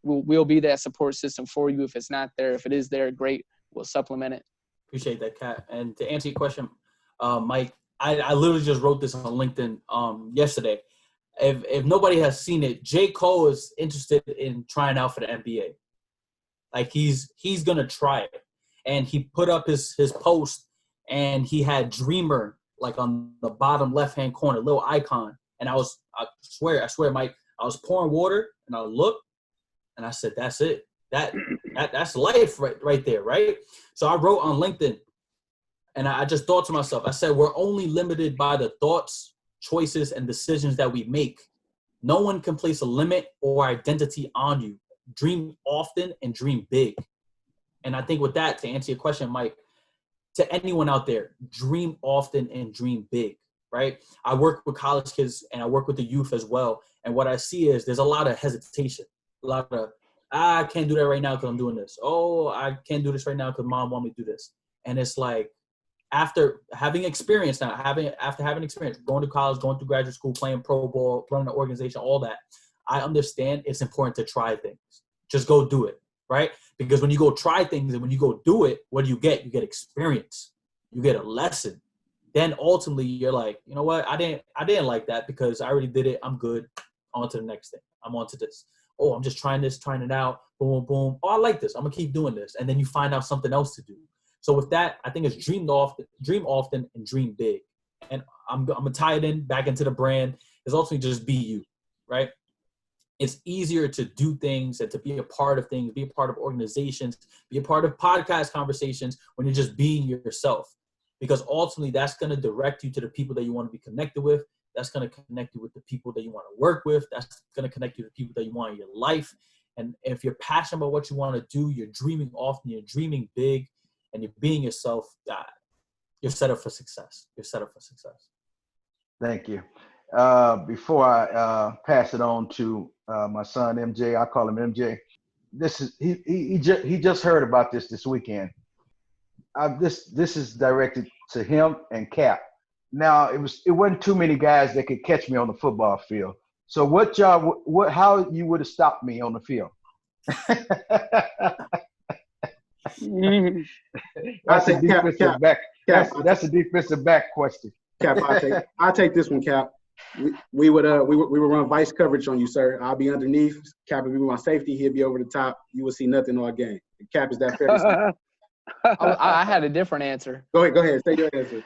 We'll be that support system for you if it's not there. If it is there, great. We'll supplement it. Appreciate that, Kat. And to answer your question, Mike, I literally just wrote this on LinkedIn yesterday. If nobody has seen it, J. Cole is interested in trying out for the NBA. Like he's gonna try it, and he put up his post, and he had Dreamer like on the bottom left hand corner, little icon. And I swear, Mike, I was pouring water, and I looked, and I said, "That's it. That's life right there, right?" So I wrote on LinkedIn, and I just thought to myself, I said, we're only limited by the thoughts, choices, and decisions that we make. No one can place a limit or identity on you. Dream often and dream big. And I think with that, to answer your question, Mike, to anyone out there, dream often and dream big, right? I work with college kids and I work with the youth as well. And what I see is there's a lot of hesitation, a lot of, I can't do that right now because I'm doing this. Oh, I can't do this right now because mom wants me to do this. And it's like, after having experience going to college, going through graduate school, playing pro ball, running an organization, all that, I understand it's important to try things. Just go do it, right? Because when you go try things and when you go do it, what do you get? You get experience. You get a lesson. Then ultimately you're like, you know what? I didn't like that because I already did it. I'm good. On to the next thing. I'm on to this. Oh, I'm just trying it out. Boom, boom. Oh, I like this. I'm going to keep doing this. And then you find out something else to do. So with that, I think it's dream often, and dream big. And I'm going to tie it back into the brand. It's ultimately just be you, right? It's easier to do things and to be a part of things, be a part of organizations, be a part of podcast conversations when you're just being yourself. Because ultimately, that's going to direct you to the people that you want to be connected with. That's going to connect you with the people that you want to work with. That's going to connect you to the people that you want in your life. And if you're passionate about what you want to do, you're dreaming often, you're dreaming big, and you're being yourself, you're set up for success. Thank you. Before I pass it on to my son MJ, I call him MJ. This is he just heard about this weekend. This is directed to him and Cap. Now it wasn't too many guys that could catch me on the football field. So how you would have stopped me on the field? That's a defensive back. That's a defensive back question. Cap, I'll take this one, Cap. We would run vice coverage on you, sir. I'll be underneath. Cap would be my safety. He'd be over the top. You will see nothing all game. Cap, is that fair to say? I had a different answer. Go ahead. Say your answer.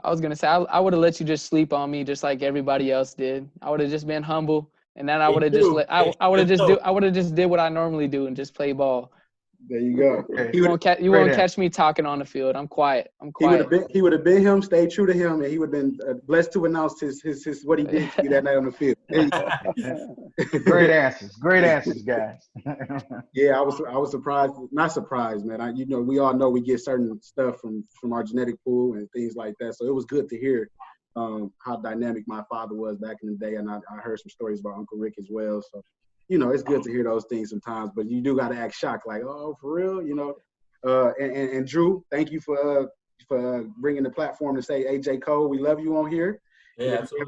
I was gonna say I would have let you just sleep on me just like everybody else did. I would have just been humble, and then I would have just did what I normally do and just play ball. There you go. Okay. You won't catch me talking on the field. I'm quiet. He would have been him, stayed true to him, and he would have been blessed to announce his what he did to you that night on the field. Great answers, guys. Yeah, I was surprised. Not surprised, man. We all know we get certain stuff from our genetic pool and things like that. So it was good to hear how dynamic my father was back in the day, and I heard some stories about Uncle Rick as well. So. It's good to hear those things sometimes, but you do got to act shocked, like, oh, for real, And Drew, thank you for bringing the platform to say, hey, J. Cole, we love you on here. Yeah, if you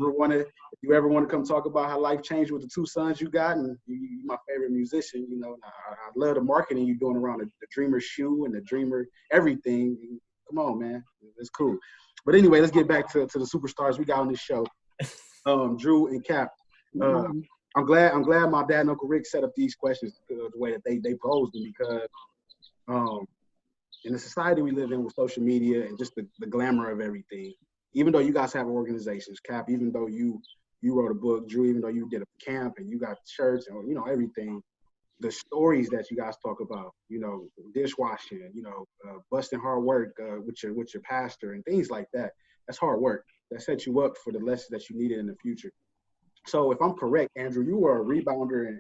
ever want to come talk about how life changed with the two sons you got, and you're my favorite musician, I love the marketing you're doing around the Dreamer shoe and the Dreamer everything. Come on, man, it's cool. But anyway, let's get back to the superstars we got on this show. Drew and Cap. I'm glad my dad and Uncle Rick set up these questions the way that they posed them, because in the society we live in with social media and just the glamour of everything, even though you guys have organizations, Cap, even though you wrote a book, Drew, even though you did a camp and you got shirts and everything, the stories that you guys talk about, dishwashing, busting hard work with your pastor and things like that, that's hard work. That sets you up for the lessons that you needed in the future. So if I'm correct, Andrew, you were a rebounder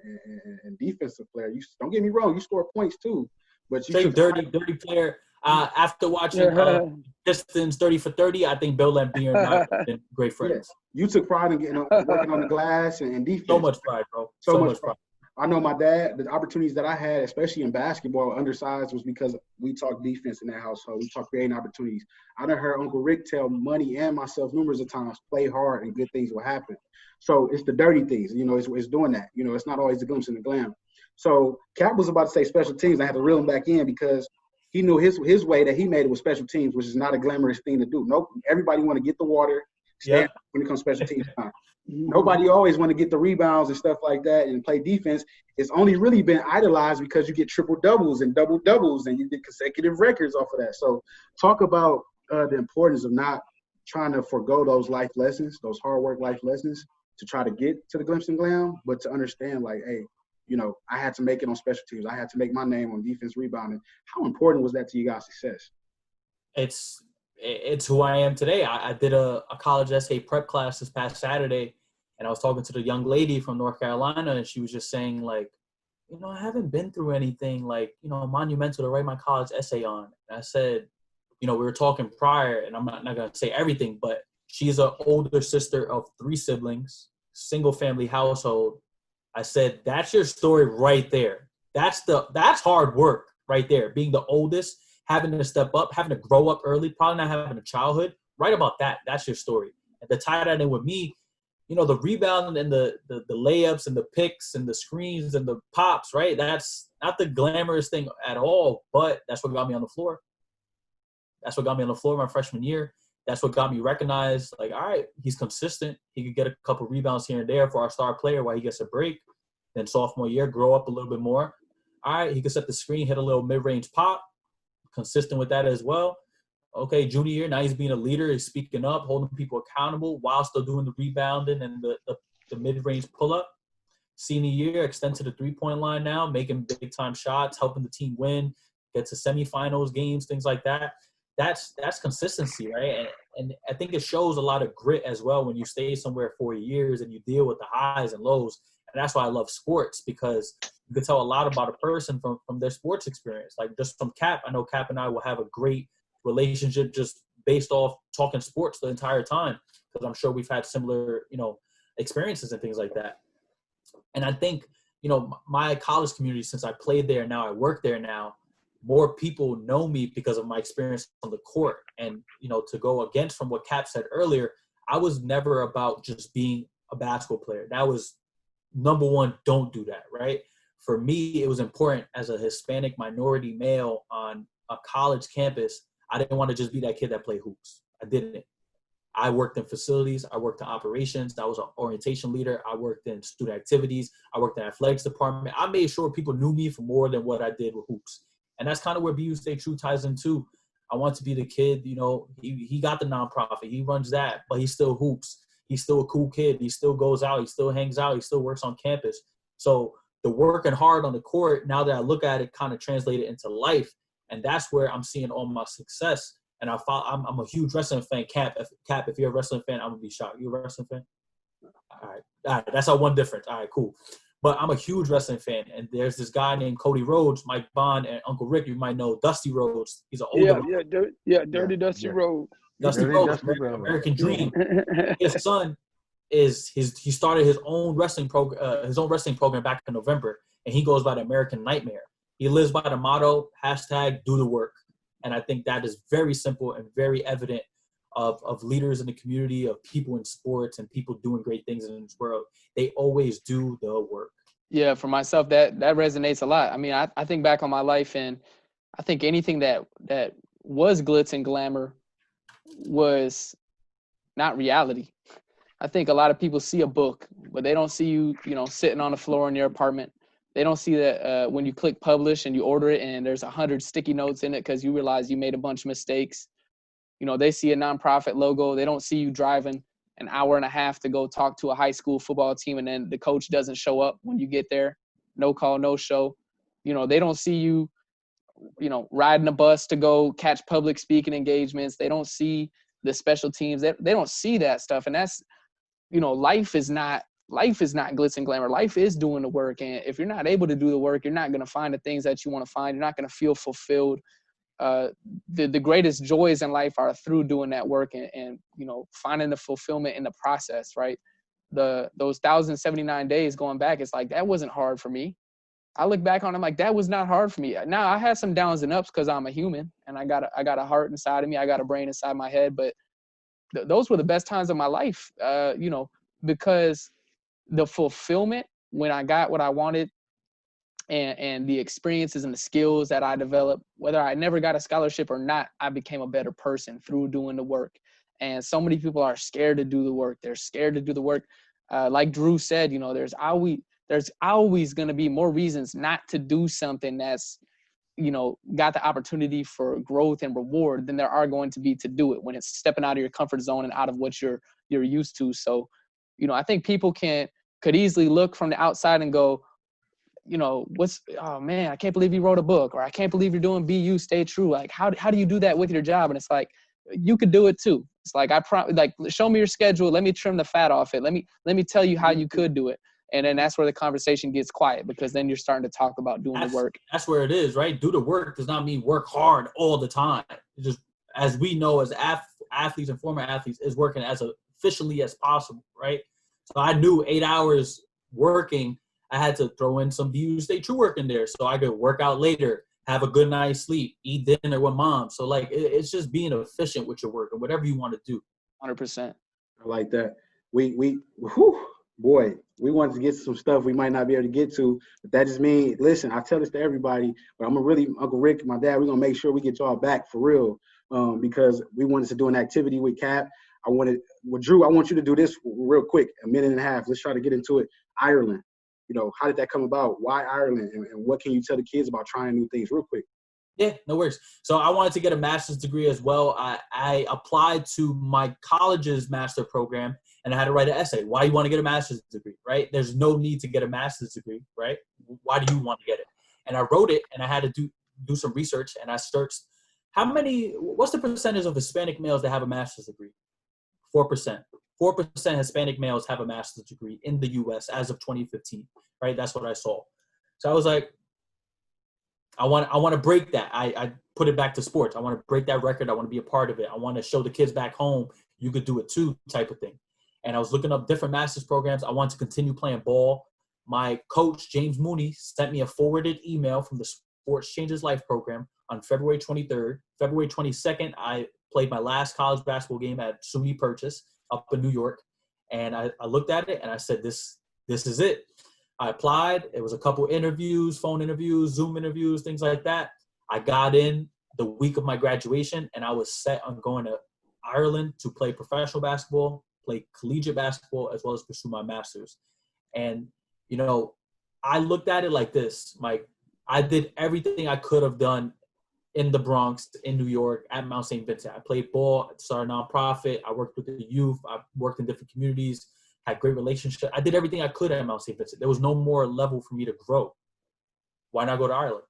and defensive player. You don't get me wrong, you score points too, but you dirty player. After watching Pistons 30 for 30, I think Bill Laimbeer and I have been great friends. You took pride in getting working on the glass and defense. So much pride, bro. So much pride. I know my dad, the opportunities that I had, especially in basketball, undersized, was because we talked defense in that household. We talked creating opportunities. I done heard Uncle Rick tell Money and myself numerous of times, play hard and good things will happen. So it's the dirty things, it's doing that. It's not always the glimpse and the glam. So Cap was about to say special teams. I had to reel him back in because he knew his way that he made it with special teams, which is not a glamorous thing to do. Nope. Everybody want to get the water, stand when it comes special teams time. Nobody always want to get the rebounds and stuff like that and play defense. It's only really been idolized because you get triple doubles and double doubles and you get consecutive records off of that. So talk about the importance of not trying to forego those life lessons, those hard work life lessons to try to get to the glimpse and glam, but to understand like, hey, I had to make it on special teams. I had to make my name on defense rebounding. How important was that to you guys' success? It's who I am today. I did a college essay prep class this past Saturday, and I was talking to the young lady from North Carolina, and she was just saying, like, I haven't been through anything, like, monumental to write my college essay on. And I said, we were talking prior, and I'm not going to say everything, but she's an older sister of 3 siblings, single-family household. I said, that's your story right there. That's hard work right there, being the oldest, having to step up, having to grow up early, probably not having a childhood. Right about that. That's your story. And to tie that in with me, the rebound and the layups and the picks and the screens and the pops, right? That's not the glamorous thing at all, but that's what got me on the floor. That's what got me on the floor my freshman year. That's what got me recognized. Like, all right, he's consistent. He could get a couple rebounds here and there for our star player while he gets a break. Then sophomore year, grow up a little bit more. All right, he could set the screen, hit a little mid-range pop. Consistent with that as well. Okay, junior year, now he's being a leader. He's speaking up, holding people accountable while still doing the rebounding and the mid-range pull-up. Senior year, extend to the three-point line now, making big-time shots, helping the team win, get to semifinals, games, things like that. That's consistency, right? And I think it shows a lot of grit as well when you stay somewhere 4 years and you deal with the highs and lows. And that's why I love sports, because you can tell a lot about a person from their sports experience. Like just from Cap, I know Cap and I will have a great relationship just based off talking sports the entire time, because I'm sure we've had similar, experiences and things like that. And I think, my college community, since I played there, now I work there now, more people know me because of my experience on the court. And, to go against from what Cap said earlier, I was never about just being a basketball player. That was number one, don't do that, right? For me, it was important as a Hispanic minority male on a college campus. I didn't want to just be that kid that played hoops. I didn't. I worked in facilities. I worked in operations. I was an orientation leader. I worked in student activities. I worked in athletics department. I made sure people knew me for more than what I did with hoops. And that's kind of where BU Stay True ties into. I want to be the kid, he got the nonprofit. He runs that, but he still hoops. He's still a cool kid. He still goes out. He still hangs out. He still works on campus. So the working hard on the court, now that I look at it, kind of translated into life. And that's where I'm seeing all my success. And I'm a huge wrestling fan. Cap, if you're a wrestling fan, I'm going to be shocked. You a wrestling fan? All right. That's our one difference. All right, cool. But I'm a huge wrestling fan. And there's this guy named Cody Rhodes, Mike Bond, and Uncle Rick. You might know Dusty Rhodes. He's an older Dirty Dusty Rhodes. Dusty Rhodes, American Dream. His son he started his own wrestling program back in November, and he goes by the American Nightmare. He lives by the motto, #do the work. And I think that is very simple and very evident of leaders in the community, of people in sports and people doing great things in this world. They always do the work. Yeah, for myself, that resonates a lot. I mean, I think back on my life, and I think anything that was glitz and glamour was not reality. I think a lot of people see a book, but they don't see you, sitting on the floor in your apartment. They don't see that when you click publish and you order it and there's 100 sticky notes in it because you realize you made a bunch of mistakes. They see a nonprofit logo. They don't see you driving an hour and a half to go talk to a high school football team, and then the coach doesn't show up when you get there. No call, no show. They don't see you, riding a bus to go catch public speaking engagements. They don't see the special teams. They don't see that stuff. And that's, life is not glitz and glamour. Life is doing the work. And if you're not able to do the work, you're not going to find the things that you want to find. You're not going to feel fulfilled. the greatest joys in life are through doing that work and finding the fulfillment in the process, right? Those 1,079 days going back, it's like, that wasn't hard for me. I look back on it, I'm like, that was not hard for me. Now, I had some downs and ups because I'm a human and I got a heart inside of me. I got a brain inside my head, but those were the best times of my life, because the fulfillment when I got what I wanted and the experiences and the skills that I developed, whether I never got a scholarship or not, I became a better person through doing the work. And so many people are scared to do the work. They're scared to do the work. Like Drew said, there's always going to be more reasons not to do something that's, got the opportunity for growth and reward than there are going to be to do it when it's stepping out of your comfort zone and out of what you're used to. So, I think people could easily look from the outside and go, oh man, I can't believe you wrote a book, or I can't believe you're doing BU Stay True. Like, how do you do that with your job? And it's like, you could do it too. It's like, show me your schedule. Let me trim the fat off it. Let me tell you how you could do it. And then that's where the conversation gets quiet, because then you're starting to talk about doing the work. That's where it is, right? Do the work does not mean work hard all the time. It just, as we know, as athletes and former athletes, is working as efficiently as possible, right? So I knew 8 hours working, I had to throw in some BU Stay True work in there so I could work out later, have a good night's sleep, eat dinner with mom. So, like, it's just being efficient with your work and whatever you want to do. 100%. I like that. We wanted to get some stuff we might not be able to get to, but that just means, listen, I tell this to everybody, but I'm Uncle Rick, my dad, we're going to make sure we get y'all back for real, because we wanted to do an activity with Cap. Drew, I want you to do this real quick, a minute and a half. Let's try to get into it. Ireland. How did that come about? Why Ireland? And what can you tell the kids about trying new things real quick? Yeah, no worries. So I wanted to get a master's degree as well. I applied to my college's master program, and I had to write an essay. Why you want to get a master's degree, right? There's no need to get a master's degree, right? Why do you want to get it? And I wrote it, and I had to do some research, and I searched what's the percentage of Hispanic males that have a master's degree? 4%. 4% Hispanic males have a master's degree in the U.S. as of 2015, right? That's what I saw. So I was like, I want to break that. I put it back to sports. I want to break that record. I want to be a part of it. I want to show the kids back home you could do it too, type of thing. And I was looking up different master's programs. I wanted to continue playing ball. My coach, James Mooney, sent me a forwarded email from the Sports Changes Life program on February 23rd. February 22nd, I played my last college basketball game at SUNY Purchase up in New York. And I looked at it and I said, this is it. I applied. It was a couple interviews, phone interviews, Zoom interviews, things like that. I got in the week of my graduation, and I was set on going to Ireland to play professional basketball, play collegiate basketball, as well as pursue my master's. And, I looked at it like this, Mike. I did everything I could have done in the Bronx, in New York, at Mount St. Vincent. I played ball, started a nonprofit. I worked with the youth. I worked in different communities, had great relationships. I did everything I could at Mount St. Vincent. There was no more level for me to grow. Why not go to Ireland?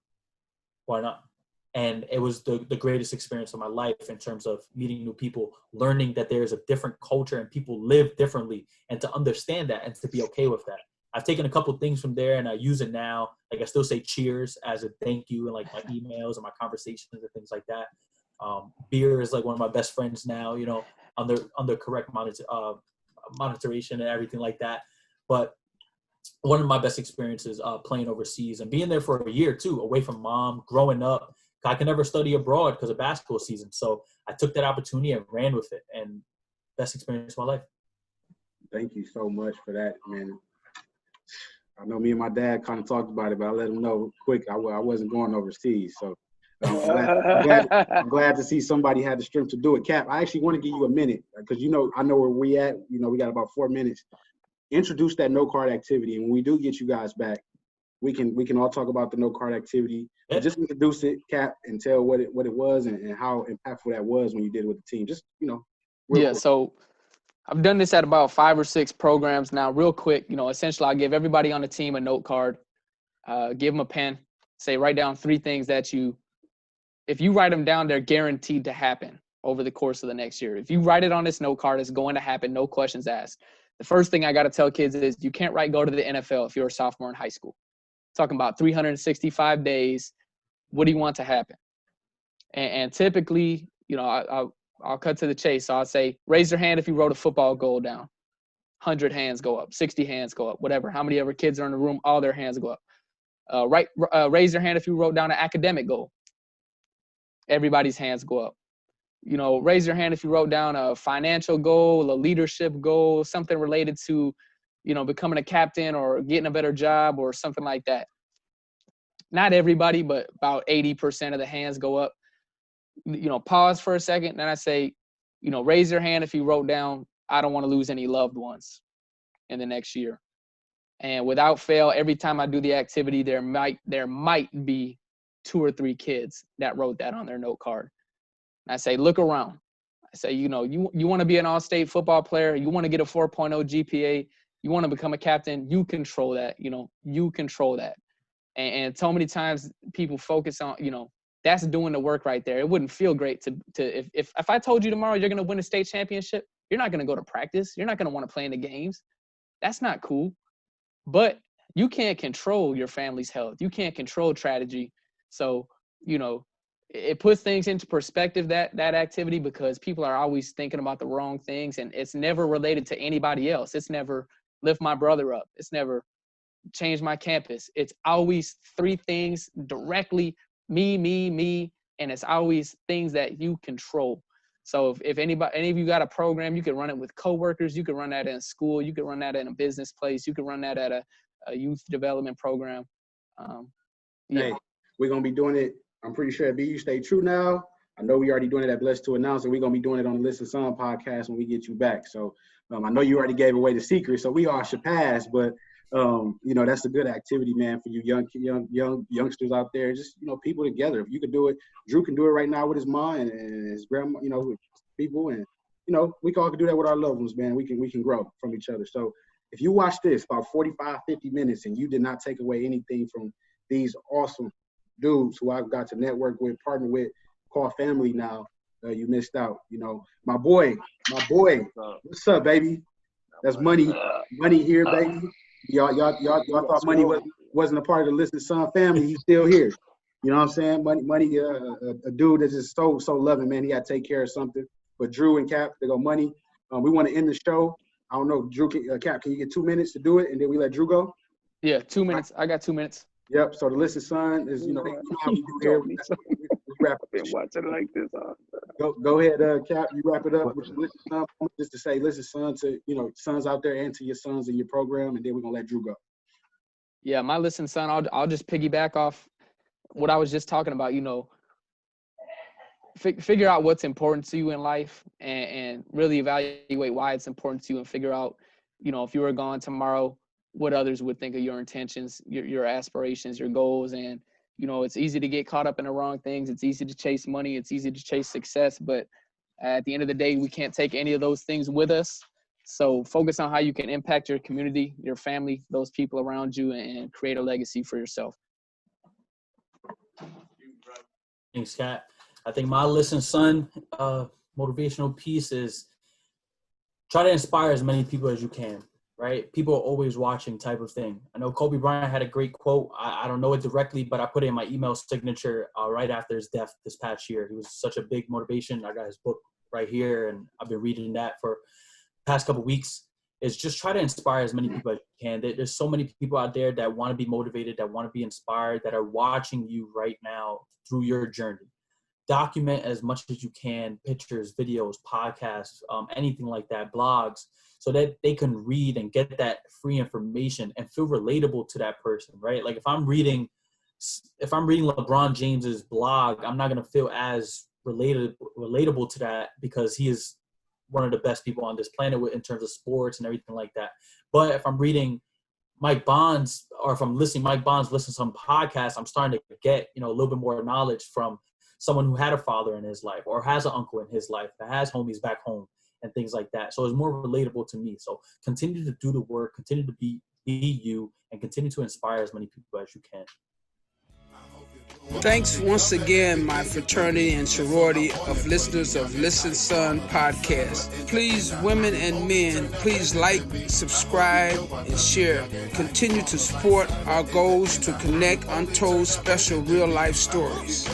Why not? And it was the greatest experience of my life in terms of meeting new people, learning that there's a different culture and people live differently, and to understand that and to be okay with that. I've taken a couple things from there and I use it now. Like, I still say cheers as a thank you in like my emails and my conversations and things like that. Beer is like one of my best friends now, under correct maturation and everything like that. But one of my best experiences playing overseas and being there for a year too, away from mom, growing up. I could never study abroad because of basketball season. So I took that opportunity and ran with it, and best experience of my life. Thank you so much for that, man. I know me and my dad kind of talked about it, but I let him know quick I wasn't going overseas. So I'm glad to see somebody had the strength to do it. Cap, I actually want to give you a minute because, I know where we at. We got about 4 minutes. Introduce that no card activity. And when we do get you guys back, we can all talk about the no card activity. Yeah. Just introduce it, Cap, and tell what it was and how impactful that was when you did it with the team. Just, real quick. So I've done this at about 5 or 6 programs now. Real quick, essentially I'll give everybody on the team a note card, give them a pen, say write down 3 things that if you write them down, they're guaranteed to happen over the course of the next year. If you write it on this note card, it's going to happen, no questions asked. The first thing I got to tell kids is you can't write go to the NFL if you're a sophomore in high school. Talking about 365 days, what do you want to happen? And typically, you know, I'll cut to the chase. So I'll say, raise your hand if you wrote a football goal down. 100 hands go up, 60 hands go up, whatever. How many ever kids are in the room, all their hands go up. Raise your hand if you wrote down an academic goal. Everybody's hands go up. You know, raise your hand if you wrote down a financial goal, a leadership goal, something related to, you know, becoming a captain or getting a better job or something like that. Not everybody, but about 80% of the hands go up. You know, pause for a second. Then I say, you know, raise your hand if you wrote down, I don't want to lose any loved ones in the next year. And without fail, every time I do the activity, there might be 2 or 3 kids that wrote that on their note card. I say, look around. I say, you know, you want to be an all-state football player. You want to get a 4.0 GPA. You want to become a captain. You control that. You know, you control that. And so many times people focus on, you know, that's doing the work right there. It wouldn't feel great to if I told you tomorrow you're going to win a state championship, you're not going to go to practice. You're not going to want to play in the games. That's not cool. But you can't control your family's health. You can't control strategy. So, you know, it puts things into perspective, that activity, because people are always thinking about the wrong things, and it's never related to anybody else. It's never lift my brother up. It's never change my campus. It's always 3 things directly, me, and it's always things that you control. So if any of you got a program, you can run it with coworkers, you can run that in school, you can run that in a business place, you can run that at a youth development program. Yeah. Hey, we're gonna be doing it. I'm pretty sure at BU Stay True now. I know we already doing it at Blessed to Announce, and we're gonna be doing it on the Listen Son podcast when we get you back. So I know you already gave away the secret, so we all should pass. But you know, that's a good activity, man, for you young youngsters out there. Just, you know, people together. If you could do it, Drew can do it right now with his mom and his grandma. You know, with people, and you know, we all can do that with our loved ones, man. We can grow from each other. So if you watch this about 45, 50 minutes, and you did not take away anything from these awesome dudes who I've got to network with, partner with, call family now, you missed out. You know, my boy, what's up, baby? That's money here, baby. Y'all thought money wasn't a part of the Listen Son family. He's still here. You know what I'm saying? Money, a dude that's just so loving, man. He got to take care of something. But Drew and Cap, they go Money. We want to end the show. I don't know, Drew, Cap, can you get 2 minutes to do it, and then we let Drew go? Yeah, 2 minutes. I got 2 minutes. Yep. So the Listen Son is, you know how we do here. We wrap I've been watching like this. Go ahead, Cap. You wrap it up with the Listen Son. Just to say, Listen Son to, you know, sons out there and to your sons in your program, and then we're gonna let Drew go. Yeah, my Listen Son. I'll just piggyback off what I was just talking about. You know, figure out what's important to you in life, and really evaluate why it's important to you, and figure out, you know, if you were gone tomorrow, what others would think of your intentions, your aspirations, your goals. And, you know, it's easy to get caught up in the wrong things. It's easy to chase money. It's easy to chase success. But at the end of the day, we can't take any of those things with us. So focus on how you can impact your community, your family, those people around you, and create a legacy for yourself. Thanks, Kat. I think my Listen Son motivational piece is try to inspire as many people as you can. Right? People are always watching type of thing. I know Kobe Bryant had a great quote. I don't know it directly, but I put it in my email signature right after his death this past year. He was such a big motivation. I got his book right here, and I've been reading that for the past couple of weeks. Is just try to inspire as many people as you can. There's so many people out there that want to be motivated, that want to be inspired, that are watching you right now through your journey. Document as much as you can, pictures, videos, podcasts, anything like that, blogs, so that they can read and get that free information and feel relatable to that person, right? Like if I'm reading LeBron James's blog, I'm not going to feel as relatable to that, because he is one of the best people on this planet in terms of sports and everything like that. But if I'm reading Mike Bonds, or if I'm listening Mike Bonds listen to some podcasts, I'm starting to get, you know, a little bit more knowledge from someone who had a father in his life, or has an uncle in his life, that has homies back home and things like that. So it's more relatable to me. So continue to do the work, continue to be you, and continue to inspire as many people as you can. Thanks once again, my fraternity and sorority of listeners of Listen Son podcast. Please, women and men, please like, subscribe, and share. Continue to support our goals to connect untold special real life stories.